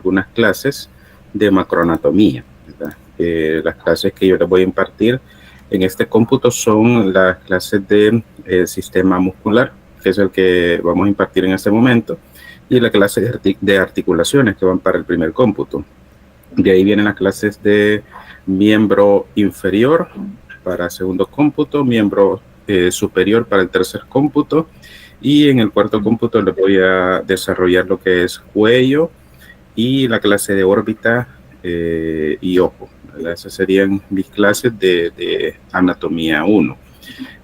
algunas clases de macroanatomía, ¿verdad? Las clases que yo les voy a impartir en este cómputo son las clases de sistema muscular, que es el que vamos a impartir en este momento, y la clase de articulaciones que van para el primer cómputo. De ahí vienen las clases de miembro inferior para segundo cómputo, miembro superior para el tercer cómputo, y en el cuarto cómputo les voy a desarrollar lo que es cuello y la clase de órbita y ojo. ¿Verdad? Esas serían mis clases de anatomía 1.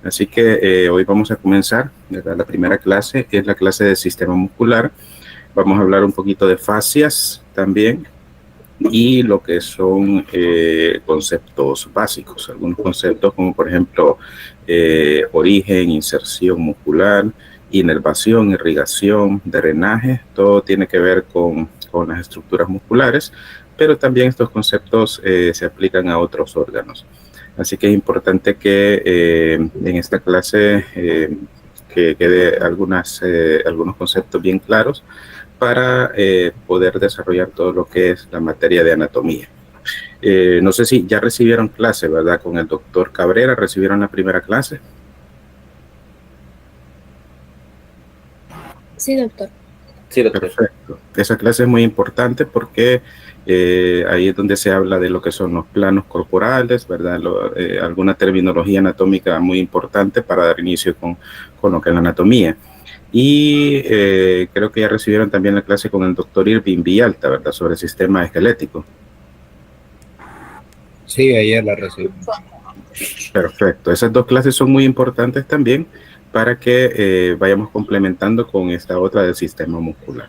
Así que hoy vamos a comenzar. ¿Verdad? La primera clase es la clase de sistema muscular. Vamos a hablar un poquito de fascias también y lo que son conceptos básicos, algunos conceptos como por ejemplo origen, inserción muscular, inervación, irrigación, drenaje, todo tiene que ver con las estructuras musculares, pero también estos conceptos se aplican a otros órganos. Así que es importante que en esta clase que quede algunos conceptos bien claros para poder desarrollar todo lo que es la materia de anatomía. No sé si ya recibieron clase, ¿verdad? Con el doctor Cabrera, ¿recibieron la primera clase? Sí, doctor. Sí, doctor. Perfecto. Esa clase es muy importante porque ahí es donde se habla de lo que son los planos corporales, ¿verdad? Alguna terminología anatómica muy importante para dar inicio con lo que es la anatomía. Y creo que ya recibieron también la clase con el doctor Irving Villalta, ¿verdad? Sobre el sistema esquelético. Sí, ayer la recibí. Perfecto. Esas dos clases son muy importantes también para que vayamos complementando con esta otra del sistema muscular.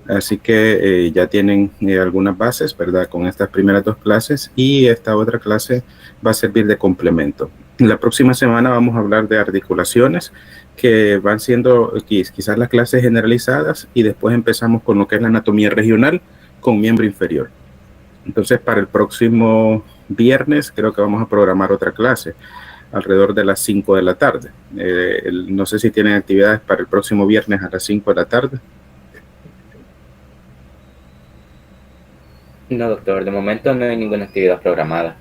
Así que ya tienen algunas bases, ¿verdad? Con estas primeras dos clases y esta otra clase va a servir de complemento. La próxima semana vamos a hablar de articulaciones que van siendo quizás las clases generalizadas y después empezamos con lo que es la anatomía regional con miembro inferior. Entonces, para el próximo viernes creo que vamos a programar otra clase alrededor de las 5 de la tarde. No sé si tienen actividades para el próximo viernes a las 5 de la tarde. No, doctor, de momento no hay ninguna actividad programada.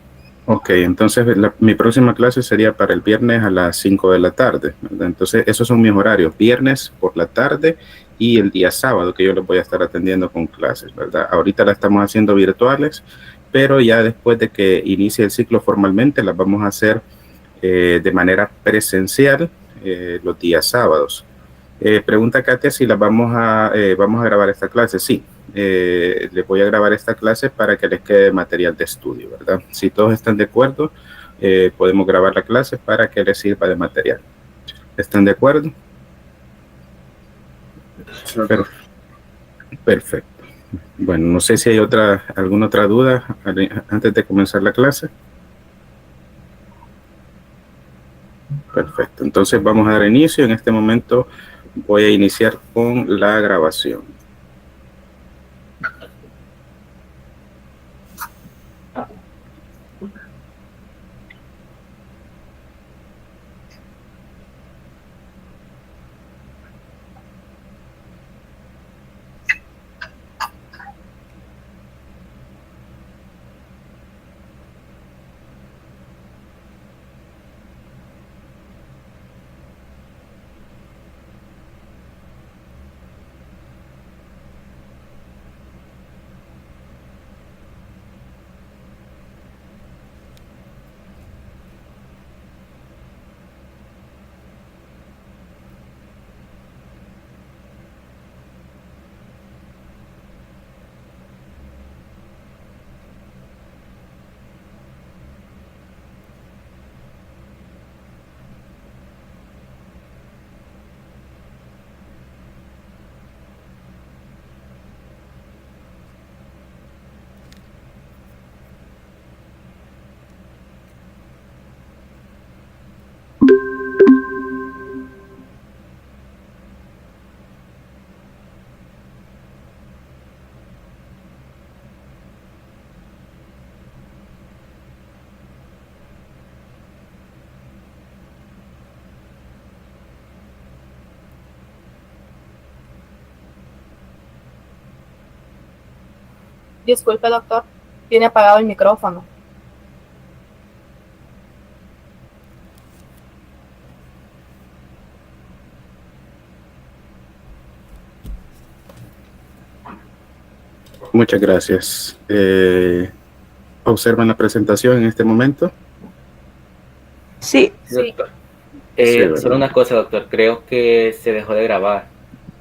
Ok, entonces mi próxima clase sería para el viernes a las 5 de la tarde, ¿verdad? Entonces esos son mis horarios, viernes por la tarde y el día sábado que yo les voy a estar atendiendo con clases, ¿verdad? Ahorita las estamos haciendo virtuales, pero ya después de que inicie el ciclo formalmente las vamos a hacer de manera presencial los días sábados. Pregunta Katia si vamos a grabar esta clase. Sí, les voy a grabar esta clase para que les quede material de estudio, ¿verdad? Si todos están de acuerdo, podemos grabar la clase para que les sirva de material. ¿Están de acuerdo? Perfecto. Bueno, no sé si hay alguna otra duda antes de comenzar la clase. Perfecto. Entonces vamos a dar inicio. En este momento voy a iniciar con la grabación. Disculpe, doctor, tiene apagado el micrófono. Muchas gracias. ¿Observan la presentación en este momento? Sí. Sí, doctor. Sí, ¿verdad? Solo una cosa, doctor. Creo que se dejó de grabar.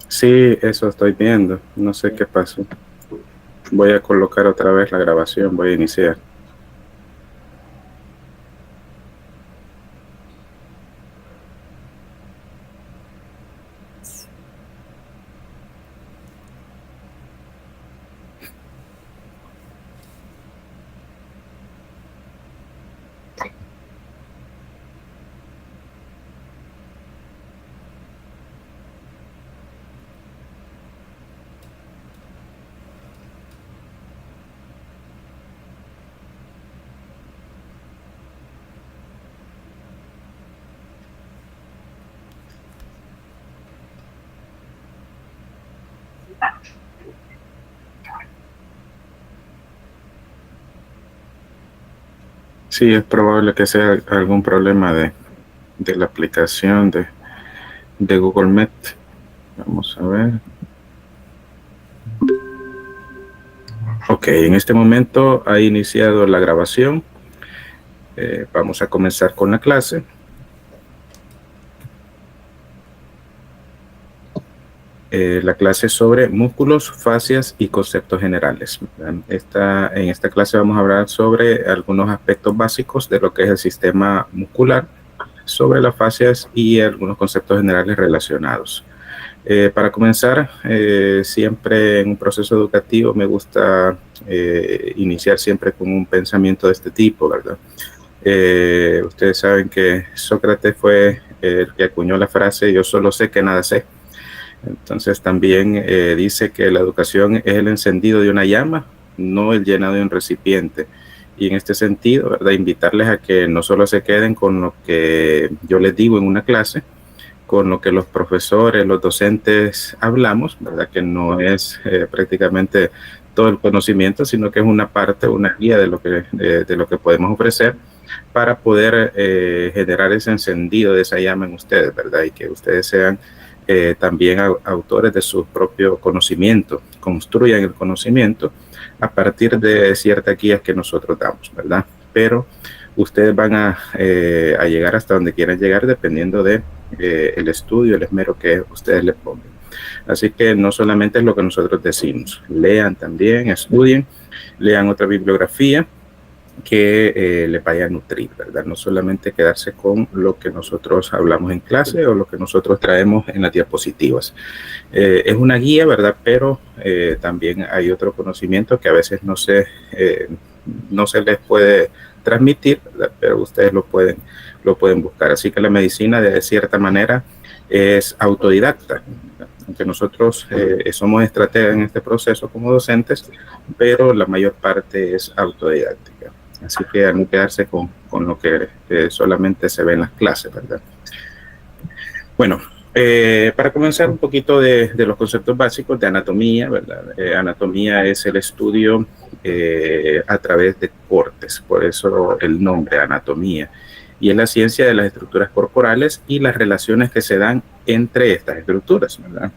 Sí, eso estoy viendo. No sé qué pasó. Voy a colocar otra vez la grabación. Voy a iniciar. Sí, es probable que sea algún problema de la aplicación de Google Meet. Vamos a ver. Ok, en este momento ha iniciado la grabación. Vamos a comenzar con la clase. La clase sobre músculos, fascias y conceptos generales. En esta clase vamos a hablar sobre algunos aspectos básicos de lo que es el sistema muscular, sobre las fascias y algunos conceptos generales relacionados. Para comenzar, siempre en un proceso educativo me gusta iniciar siempre con un pensamiento de este tipo, ¿verdad? Ustedes saben que Sócrates fue el que acuñó la frase "yo solo sé que nada sé". Entonces también dice que la educación es el encendido de una llama, no el llenado de un recipiente. Y en este sentido, ¿verdad?, invitarles a que no solo se queden con lo que yo les digo en una clase, con lo que los profesores, los docentes hablamos, ¿verdad?, que no es prácticamente todo el conocimiento, sino que es una parte, una guía de lo que podemos ofrecer para poder generar ese encendido de esa llama en ustedes, ¿verdad? Y que ustedes sean también autores de su propio conocimiento, construyan el conocimiento a partir de ciertas guías que nosotros damos, ¿verdad? Pero ustedes van a llegar hasta donde quieran llegar dependiendo de el estudio, el esmero que ustedes le pongan. Así que no solamente es lo que nosotros decimos, lean también, estudien, lean otra bibliografía que les vaya a nutrir, ¿verdad? No solamente quedarse con lo que nosotros hablamos en clase o lo que nosotros traemos en las diapositivas. Es una guía, ¿verdad? Pero también hay otro conocimiento que a veces no se les puede transmitir, ¿verdad? Pero ustedes lo pueden buscar. Así que la medicina, de cierta manera, es autodidacta. Aunque nosotros somos estrategas en este proceso como docentes, pero la mayor parte es autodidáctica. Así que al no quedarse con lo que solamente se ve en las clases, ¿verdad? Bueno, para comenzar un poquito de los conceptos básicos de anatomía, ¿verdad? Anatomía es el estudio a través de cortes, por eso el nombre anatomía. Y es la ciencia de las estructuras corporales y las relaciones que se dan entre estas estructuras, ¿verdad?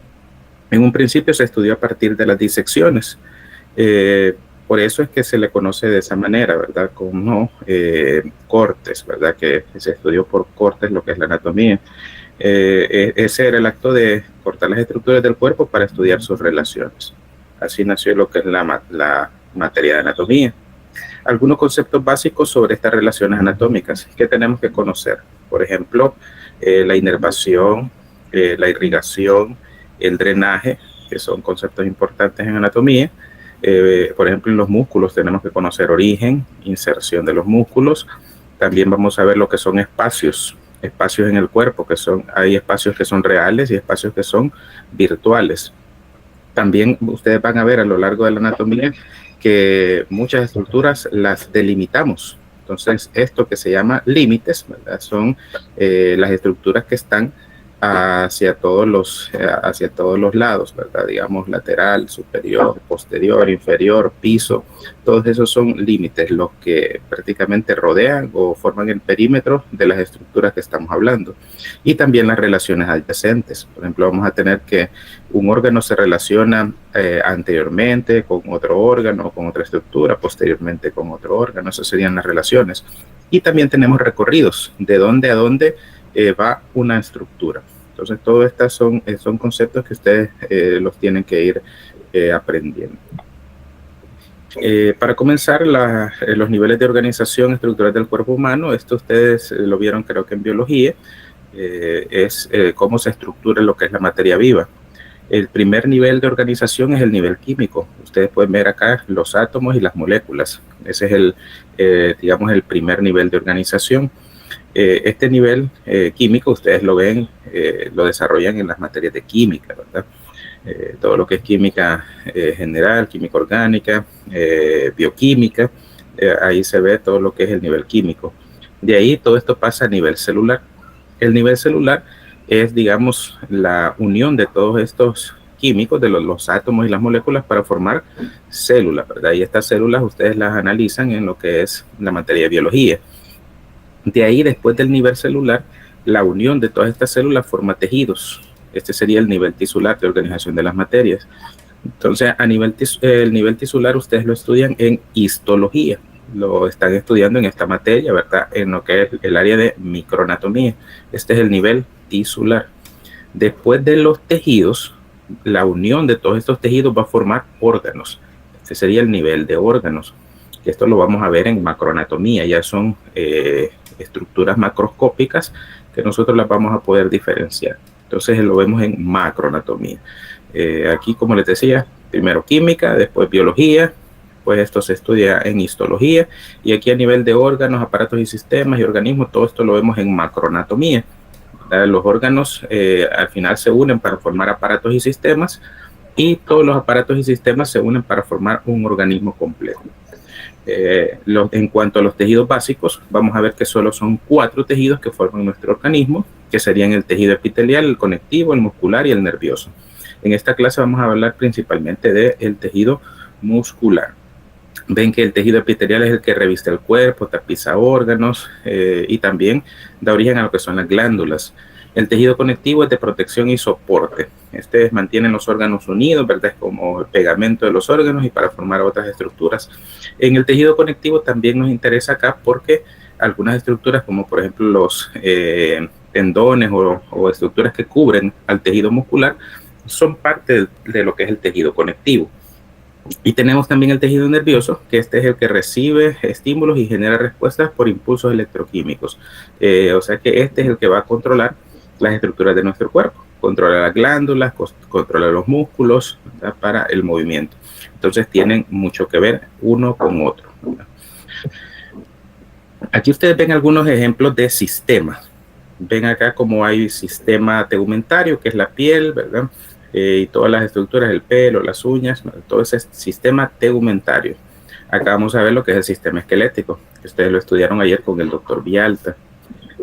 En un principio se estudió a partir de las disecciones. Por eso es que se le conoce de esa manera, ¿verdad? Como cortes, ¿verdad? Que se estudió por cortes lo que es la anatomía. Ese era el acto de cortar las estructuras del cuerpo para estudiar sus relaciones. Así nació lo que es la materia de anatomía. Algunos conceptos básicos sobre estas relaciones anatómicas que tenemos que conocer. Por ejemplo, la inervación, la irrigación, el drenaje, que son conceptos importantes en anatomía. Por ejemplo, en los músculos tenemos que conocer origen, inserción de los músculos. También vamos a ver lo que son espacios en el cuerpo, hay espacios que son reales y espacios que son virtuales. También ustedes van a ver a lo largo de la anatomía que muchas estructuras las delimitamos. Entonces, esto que se llama límites, ¿verdad?, son las estructuras que están hacia todos los lados, ¿verdad? Digamos, lateral, superior, posterior, inferior, piso. Todos esos son límites, los que prácticamente rodean o forman el perímetro de las estructuras que estamos hablando. Y también las relaciones adyacentes. Por ejemplo, vamos a tener que un órgano se relaciona anteriormente con otro órgano, con otra estructura, posteriormente con otro órgano. Esas serían las relaciones. Y también tenemos recorridos, de dónde a dónde va una estructura. Entonces, todos estos son conceptos que ustedes los tienen que ir aprendiendo. Para comenzar, los niveles de organización estructural del cuerpo humano, esto ustedes lo vieron creo que en biología, es cómo se estructura lo que es la materia viva. El primer nivel de organización es el nivel químico. Ustedes pueden ver acá los átomos y las moléculas. Ese es digamos, el primer nivel de organización. Este nivel químico, ustedes lo ven, lo desarrollan en las materias de química, ¿verdad? Todo lo que es química general, química orgánica, bioquímica, ahí se ve todo lo que es el nivel químico. De ahí todo esto pasa a nivel celular. El nivel celular es, digamos, la unión de todos estos químicos, de los átomos y las moléculas para formar células, ¿verdad? Y estas células ustedes las analizan en lo que es la materia de biología. De ahí, después del nivel celular, la unión de todas estas células forma tejidos. Este sería el nivel tisular de organización de las materias. Entonces, el nivel tisular ustedes lo estudian en histología. Lo están estudiando en esta materia, ¿verdad? En lo que es el área de microanatomía. Este es el nivel tisular. Después de los tejidos, la unión de todos estos tejidos va a formar órganos. Este sería el nivel de órganos. Esto lo vamos a ver en macroanatomía. Ya son estructuras macroscópicas que nosotros las vamos a poder diferenciar. Entonces lo vemos en macroanatomía. Aquí, como les decía, primero química, después biología, pues esto se estudia en histología, y aquí a nivel de órganos, aparatos y sistemas y organismos, todo esto lo vemos en macroanatomía. Los órganos al final se unen para formar aparatos y sistemas, y todos los aparatos y sistemas se unen para formar un organismo completo. En cuanto a los tejidos básicos, vamos a ver que solo son 4 tejidos que forman nuestro organismo, que serían el tejido epitelial, el conectivo, el muscular y el nervioso. En esta clase vamos a hablar principalmente del tejido muscular. Ven que el tejido epitelial es el que reviste el cuerpo, tapiza órganos y también da origen a lo que son las glándulas. El tejido conectivo es de protección y soporte. Mantiene los órganos unidos, ¿verdad? Es como el pegamento de los órganos y para formar otras estructuras. En el tejido conectivo también nos interesa acá porque algunas estructuras, como por ejemplo los tendones o estructuras que cubren al tejido muscular, son parte de lo que es el tejido conectivo. Y tenemos también el tejido nervioso, que es el que recibe estímulos y genera respuestas por impulsos electroquímicos. O sea que es el que va a controlar las estructuras de nuestro cuerpo, controla las glándulas, controla los músculos, ¿verdad? Para el movimiento. Entonces tienen mucho que ver uno con otro, ¿verdad? Aquí ustedes ven algunos ejemplos de sistemas. Ven acá como hay sistema tegumentario, que es la piel, ¿verdad? Y todas las estructuras, el pelo, las uñas, todo ese sistema tegumentario. Acá vamos a ver lo que es el sistema esquelético, que ustedes lo estudiaron ayer con el doctor Vialta.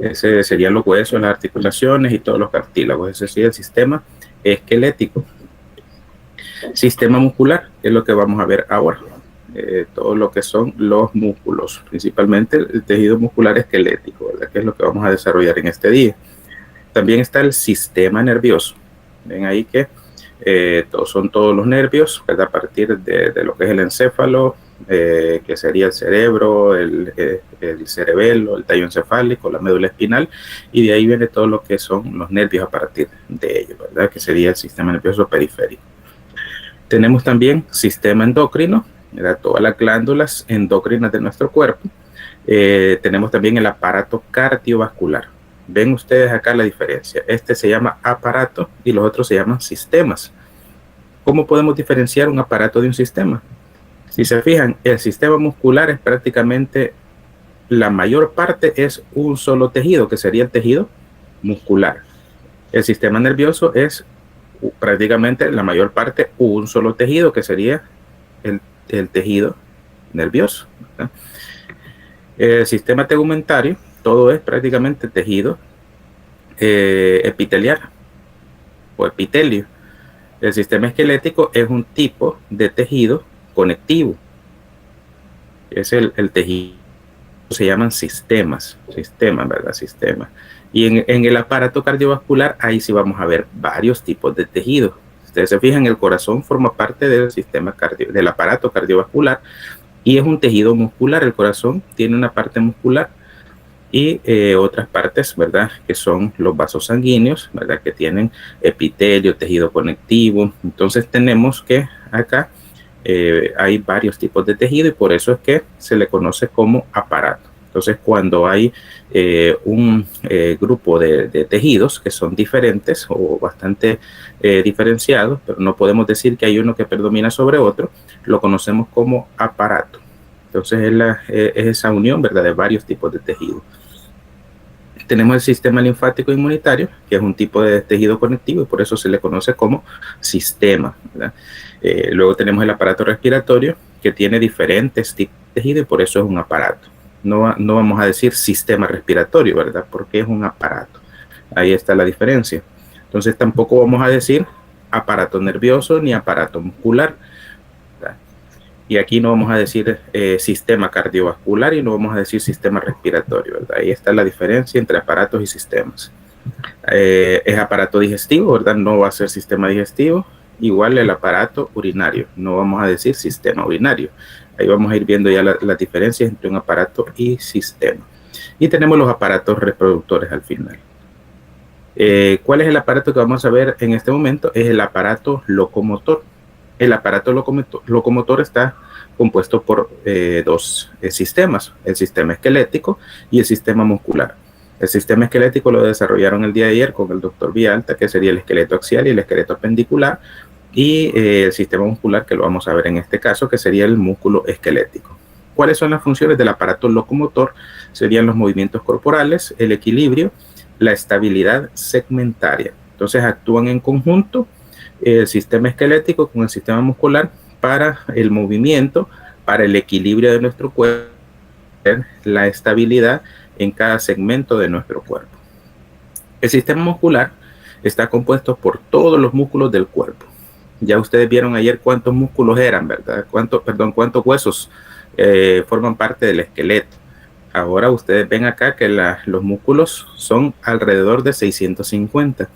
Ese serían los huesos, las articulaciones y todos los cartílagos. Ese sería el sistema esquelético. Sistema muscular es lo que vamos a ver ahora. Todo lo que son los músculos, principalmente el tejido muscular esquelético, ¿verdad? Que es lo que vamos a desarrollar en este día. También está el sistema nervioso. Ven ahí que son todos los nervios, ¿verdad? A partir de lo que es el encéfalo, que sería el cerebro, el cerebelo, el tallo encefálico, la médula espinal, y de ahí viene todo lo que son los nervios a partir de ellos, ¿verdad? Que sería el sistema nervioso periférico. Tenemos también sistema endocrino, ¿verdad? Todas las glándulas endocrinas de nuestro cuerpo. Tenemos también el aparato cardiovascular. Ven ustedes acá la diferencia. Este se llama aparato y los otros se llaman sistemas. ¿Cómo podemos diferenciar un aparato de un sistema? Si se fijan, el sistema muscular es prácticamente, la mayor parte es un solo tejido, que sería el tejido muscular. El sistema nervioso es prácticamente la mayor parte un solo tejido, que sería el tejido nervioso, ¿verdad? El sistema tegumentario, todo es prácticamente tejido epitelial o epitelio. El sistema esquelético es un tipo de tejido conectivo. Es el tejido, se llaman sistemas, ¿verdad? Sistemas. Y en el aparato cardiovascular, ahí sí vamos a ver varios tipos de tejidos. Ustedes se fijan, el corazón forma parte del sistema del aparato cardiovascular y es un tejido muscular. El corazón tiene una parte muscular y otras partes, ¿verdad? Que son los vasos sanguíneos, ¿verdad? Que tienen epitelio, tejido conectivo. Entonces tenemos que acá hay varios tipos de tejido y por eso es que se le conoce como aparato. Entonces cuando hay un grupo de tejidos que son diferentes o bastante diferenciados, pero no podemos decir que hay uno que predomina sobre otro, lo conocemos como aparato. Entonces es esa unión, ¿verdad? De varios tipos de tejidos. Tenemos el sistema linfático inmunitario, que es un tipo de tejido conectivo y por eso se le conoce como sistema, ¿verdad? Luego tenemos el aparato respiratorio, que tiene diferentes tipos de tejido y por eso es un aparato. No vamos a decir sistema respiratorio, ¿verdad? Porque es un aparato. Ahí está la diferencia. Entonces tampoco vamos a decir aparato nervioso ni aparato muscular, ¿verdad? Y aquí no vamos a decir sistema cardiovascular y no vamos a decir sistema respiratorio, ¿verdad? Ahí está la diferencia entre aparatos y sistemas. Es aparato digestivo, ¿verdad? No va a ser sistema digestivo. Igual el aparato urinario, no vamos a decir sistema urinario. Ahí vamos a ir viendo ya las diferencias entre un aparato y sistema. Y tenemos los aparatos reproductores al final. ¿Cuál es el aparato que vamos a ver en este momento? Es el aparato locomotor. El aparato locomotor está compuesto por dos sistemas, el sistema esquelético y el sistema muscular. El sistema esquelético lo desarrollaron el día de ayer con el doctor Vialta, que sería el esqueleto axial y el esqueleto apendicular, y el sistema muscular, que lo vamos a ver en este caso, que sería el músculo esquelético. ¿Cuáles son las funciones del aparato locomotor? Serían los movimientos corporales, el equilibrio, la estabilidad segmentaria. Entonces actúan en conjunto el sistema esquelético con el sistema muscular para el movimiento, para el equilibrio de nuestro cuerpo, la estabilidad en cada segmento de nuestro cuerpo. El sistema muscular está compuesto por todos los músculos del cuerpo. Ya ustedes vieron ayer cuántos músculos eran, ¿verdad? Cuántos huesos forman parte del esqueleto. Ahora ustedes ven acá que los músculos son alrededor de 650.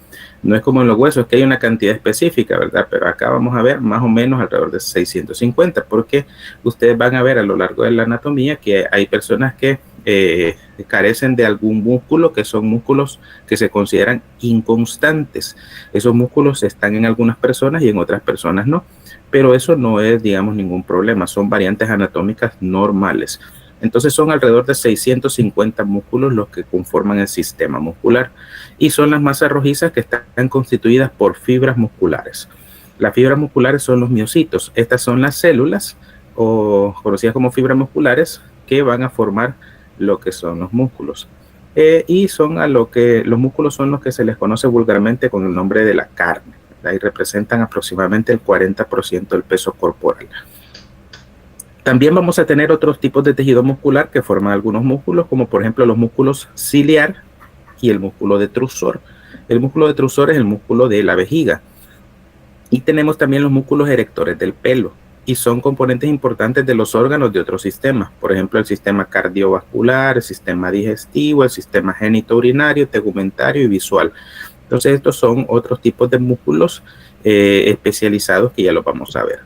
No es como en los huesos que hay una cantidad específica, ¿verdad? Pero acá vamos a ver más o menos alrededor de 650, porque ustedes van a ver a lo largo de la anatomía que hay personas que carecen de algún músculo, que son músculos que se consideran inconstantes. Esos músculos están en algunas personas y en otras personas no, pero eso no es, digamos, ningún problema, son variantes anatómicas normales. Entonces son alrededor de 650 músculos los que conforman el sistema muscular y son las masas rojizas que están constituidas por fibras musculares. Las fibras musculares son los miocitos. Estas son las células o conocidas como fibras musculares que van a formar lo que son los músculos. Y son los músculos son los que se les conoce vulgarmente con el nombre de la carne, ¿verdad? Y representan aproximadamente el 40% del peso corporal. También vamos a tener otros tipos de tejido muscular que forman algunos músculos, como por ejemplo los músculos ciliar y el músculo detrusor. El músculo detrusor es el músculo de la vejiga. Y tenemos también los músculos erectores del pelo, y son componentes importantes de los órganos de otros sistemas, por ejemplo el sistema cardiovascular, el sistema digestivo, el sistema genitourinario, tegumentario y visual. Entonces estos son otros tipos de músculos especializados que ya los vamos a ver.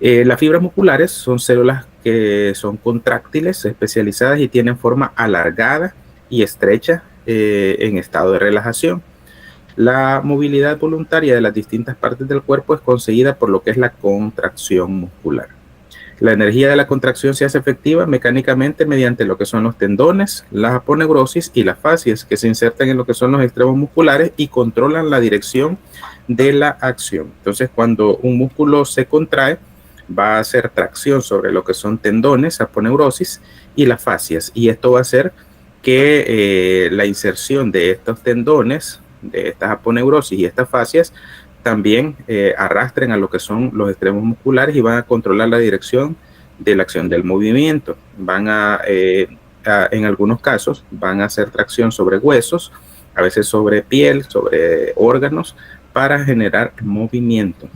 Las fibras musculares son células que son contráctiles, especializadas y tienen forma alargada y estrecha en estado de relajación. La movilidad voluntaria de las distintas partes del cuerpo es conseguida por lo que es la contracción muscular. La energía de la contracción se hace efectiva mecánicamente mediante lo que son los tendones, las aponeurosis y las fascias, que se insertan en lo que son los extremos musculares y controlan la dirección de la acción. Entonces, cuando un músculo se contrae, va a hacer tracción sobre lo que son tendones, aponeurosis y las fascias, y esto va a hacer que la inserción de estos tendones, de estas aponeurosis y estas fascias también arrastren a lo que son los extremos musculares y van a controlar la dirección de la acción del movimiento. Van en algunos casos van a hacer tracción sobre huesos a veces sobre piel, sobre órganos, para generar movimiento.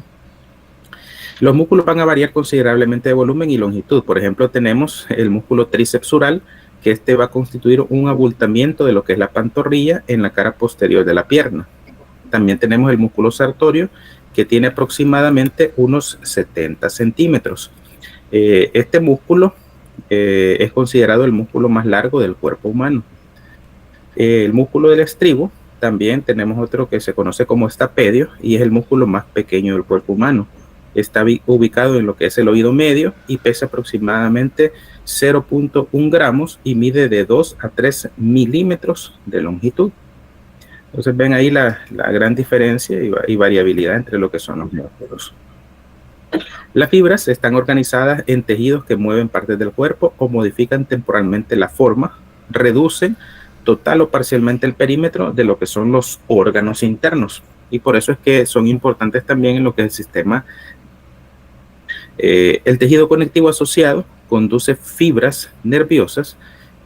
Los músculos van a variar considerablemente de volumen y longitud. Por ejemplo, tenemos el músculo tríceps oral, que este va a constituir un abultamiento de lo que es la pantorrilla en la cara posterior de la pierna. También tenemos el músculo sartorio, que tiene aproximadamente unos 70 centímetros. Este músculo es considerado el músculo más largo del cuerpo humano. El músculo del estribo, también tenemos otro que se conoce como estapedio, y es el músculo más pequeño del cuerpo humano. Está ubicado en lo que es el oído medio y pesa aproximadamente 0.1 gramos y mide de 2 a 3 milímetros de longitud. Entonces ven ahí la gran diferencia y variabilidad entre lo que son los músculos. Las fibras están organizadas en tejidos que mueven partes del cuerpo o modifican temporalmente la forma, reducen total o parcialmente el perímetro de lo que son los órganos internos. Y por eso es que son importantes también en lo que es el sistema. El tejido conectivo asociado conduce fibras nerviosas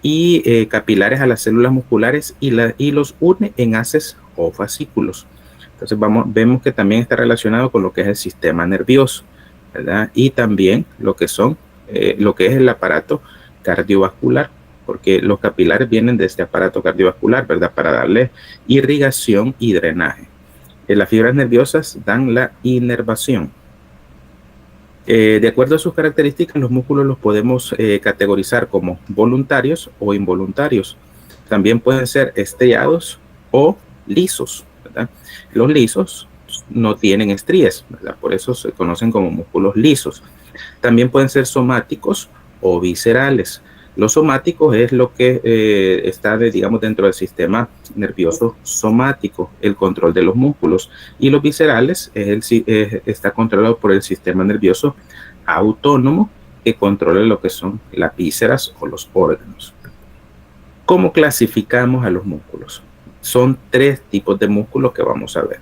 y capilares a las células musculares y los une en haces o fascículos. Entonces vemos que también está relacionado con lo que es el sistema nervioso, ¿verdad? Y también lo que es el aparato cardiovascular, porque los capilares vienen de este aparato cardiovascular, ¿verdad? Para darle irrigación y drenaje. Las fibras nerviosas dan la inervación. De acuerdo a sus características, los músculos los podemos categorizar como voluntarios o involuntarios. También pueden ser estriados o lisos, ¿verdad? Los lisos no tienen estrías, ¿verdad? Por eso se conocen como músculos lisos. También pueden ser somáticos o viscerales. Los somáticos es lo que está, digamos, dentro del sistema nervioso somático, el control de los músculos. Y los viscerales está controlado por el sistema nervioso autónomo, que controla lo que son las vísceras o los órganos. ¿Cómo clasificamos a los músculos? Son 3 tipos de músculos que vamos a ver.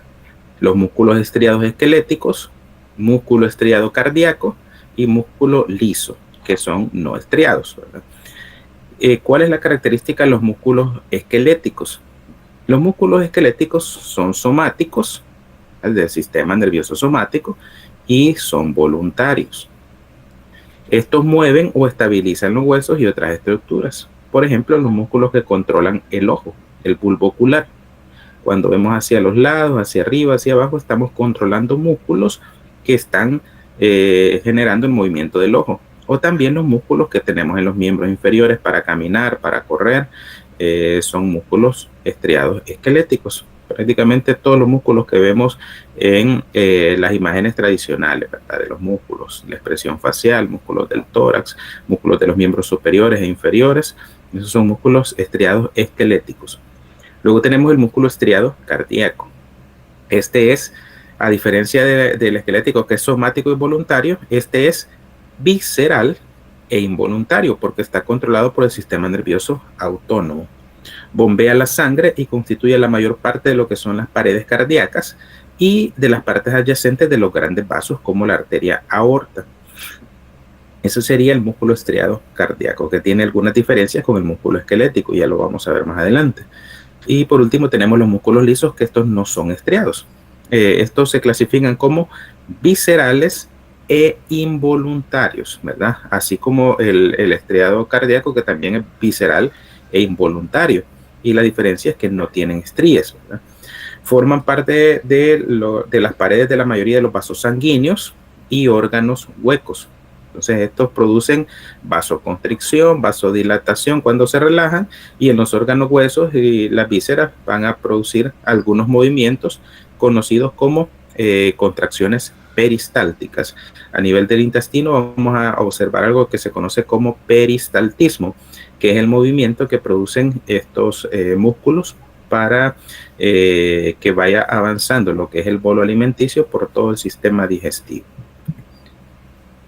Los músculos estriados esqueléticos, músculo estriado cardíaco y músculo liso, que son no estriados, ¿verdad? ¿Cuál es la característica de los músculos esqueléticos? Los músculos esqueléticos son somáticos, del sistema nervioso somático, y son voluntarios. Estos mueven o estabilizan los huesos y otras estructuras. Por ejemplo, los músculos que controlan el ojo, el bulbo ocular. Cuando vemos hacia los lados, hacia arriba, hacia abajo, estamos controlando músculos que están generando el movimiento del ojo. O también los músculos que tenemos en los miembros inferiores para caminar, para correr, son músculos estriados esqueléticos. Prácticamente todos los músculos que vemos en las imágenes tradicionales, ¿verdad? De los músculos, la expresión facial, músculos del tórax, músculos de los miembros superiores e inferiores, esos son músculos estriados esqueléticos. Luego tenemos el músculo estriado cardíaco. Este es, a diferencia del esquelético, que es somático y voluntario, este es visceral e involuntario porque está controlado por el sistema nervioso autónomo. Bombea la sangre y constituye la mayor parte de lo que son las paredes cardíacas y de las partes adyacentes de los grandes vasos como la arteria aorta. Ese sería el músculo estriado cardíaco, que tiene algunas diferencias con el músculo esquelético, ya lo vamos a ver más adelante. Y por último tenemos los músculos lisos, que estos no son estriados. Estos se clasifican como viscerales e involuntarios, ¿verdad? Así como el estriado cardíaco, que también es visceral e involuntario. Y la diferencia es que no tienen estrías, ¿verdad? Forman parte de las paredes de la mayoría de los vasos sanguíneos y órganos huecos. Entonces estos producen vasoconstricción, vasodilatación cuando se relajan, y en los órganos huesos y las vísceras van a producir algunos movimientos conocidos como contracciones peristálticas. A nivel del intestino vamos a observar algo que se conoce como peristaltismo, que es el movimiento que producen estos músculos para que vaya avanzando lo que es el bolo alimenticio por todo el sistema digestivo.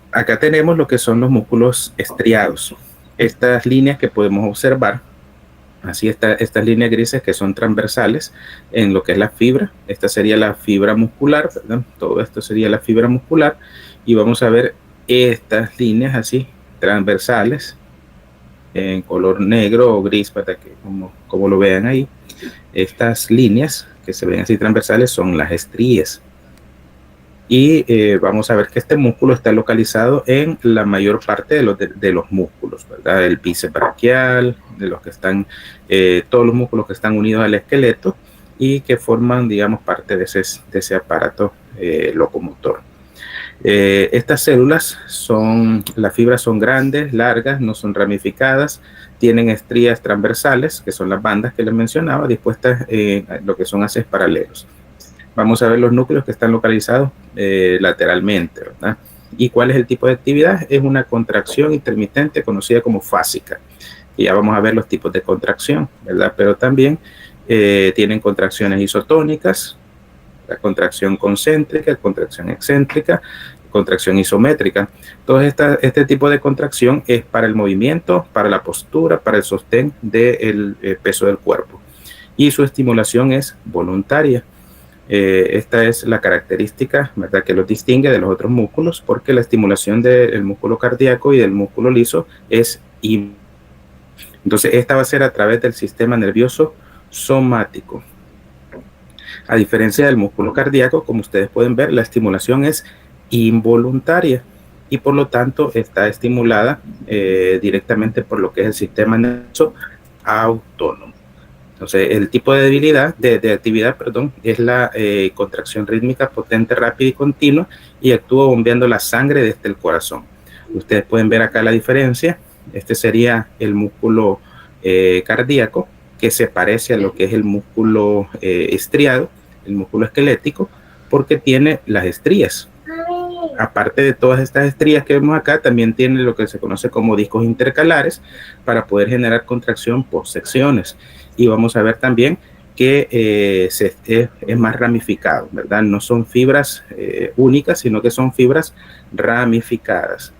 Acá tenemos lo que son los músculos estriados. Estas líneas que podemos observar, así estas líneas grises que son transversales en lo que es la fibra. Esta sería la fibra muscular, ¿verdad? Todo esto sería la fibra muscular, y vamos a ver estas líneas así transversales en color negro o gris, para que como lo vean ahí, estas líneas que se ven así transversales son las estrías. Y vamos a ver que este músculo está localizado en la mayor parte de los músculos, ¿verdad? El bíceps braquial, de los que están, todos los músculos que están unidos al esqueleto y que forman, digamos, parte de ese aparato locomotor. Estas células las fibras son grandes, largas, no son ramificadas, tienen estrías transversales, que son las bandas que les mencionaba, dispuestas en lo que son haces paralelos. Vamos a ver los núcleos que están localizados lateralmente, ¿verdad? ¿Y cuál es el tipo de actividad? Es una contracción intermitente conocida como fásica. Y ya vamos a ver los tipos de contracción, ¿verdad? Pero también tienen contracciones isotónicas, la contracción concéntrica, contracción excéntrica, contracción isométrica. Todo este tipo de contracción es para el movimiento, para la postura, para el sostén del peso del cuerpo. Y su estimulación es voluntaria. Esta es la característica, ¿verdad?, que los distingue de los otros músculos, porque la estimulación del músculo cardíaco y del músculo liso es entonces esta va a ser a través del sistema nervioso somático. A diferencia del músculo cardíaco, como ustedes pueden ver, la estimulación es involuntaria y por lo tanto está estimulada directamente por lo que es el sistema nervioso autónomo. Entonces, el tipo de debilidad, de actividad, es la contracción rítmica potente, rápida y continua, y actúa bombeando la sangre desde el corazón. Ustedes pueden ver acá la diferencia. Este sería el músculo cardíaco, que se parece a lo que es el músculo estriado, el músculo esquelético, porque tiene las estrías. Aparte de todas estas estrías que vemos acá, también tiene lo que se conoce como discos intercalares para poder generar contracción por secciones. Y vamos a ver también que es más ramificado, ¿verdad? No son fibras únicas, sino que son fibras ramificadas.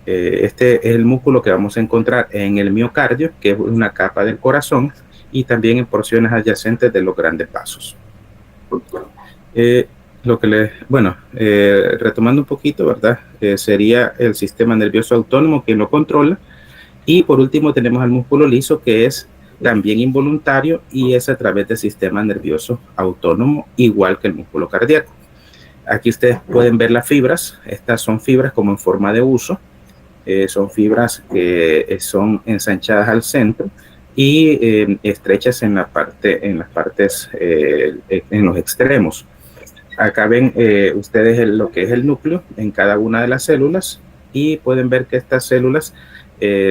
Este es el músculo que vamos a encontrar en el miocardio, que es una capa del corazón, y también en porciones adyacentes de los grandes vasos. Retomando un poquito, ¿verdad? Sería el sistema nervioso autónomo quien lo controla. Y por último tenemos al músculo liso, que es también involuntario y es a través del sistema nervioso autónomo, igual que el músculo cardíaco. Aquí ustedes pueden ver las fibras. Estas son fibras como en forma de huso. Son fibras que son ensanchadas al centro y estrechas en las partes, en los extremos. Acá ven ustedes lo que es el núcleo en cada una de las células y pueden ver que estas células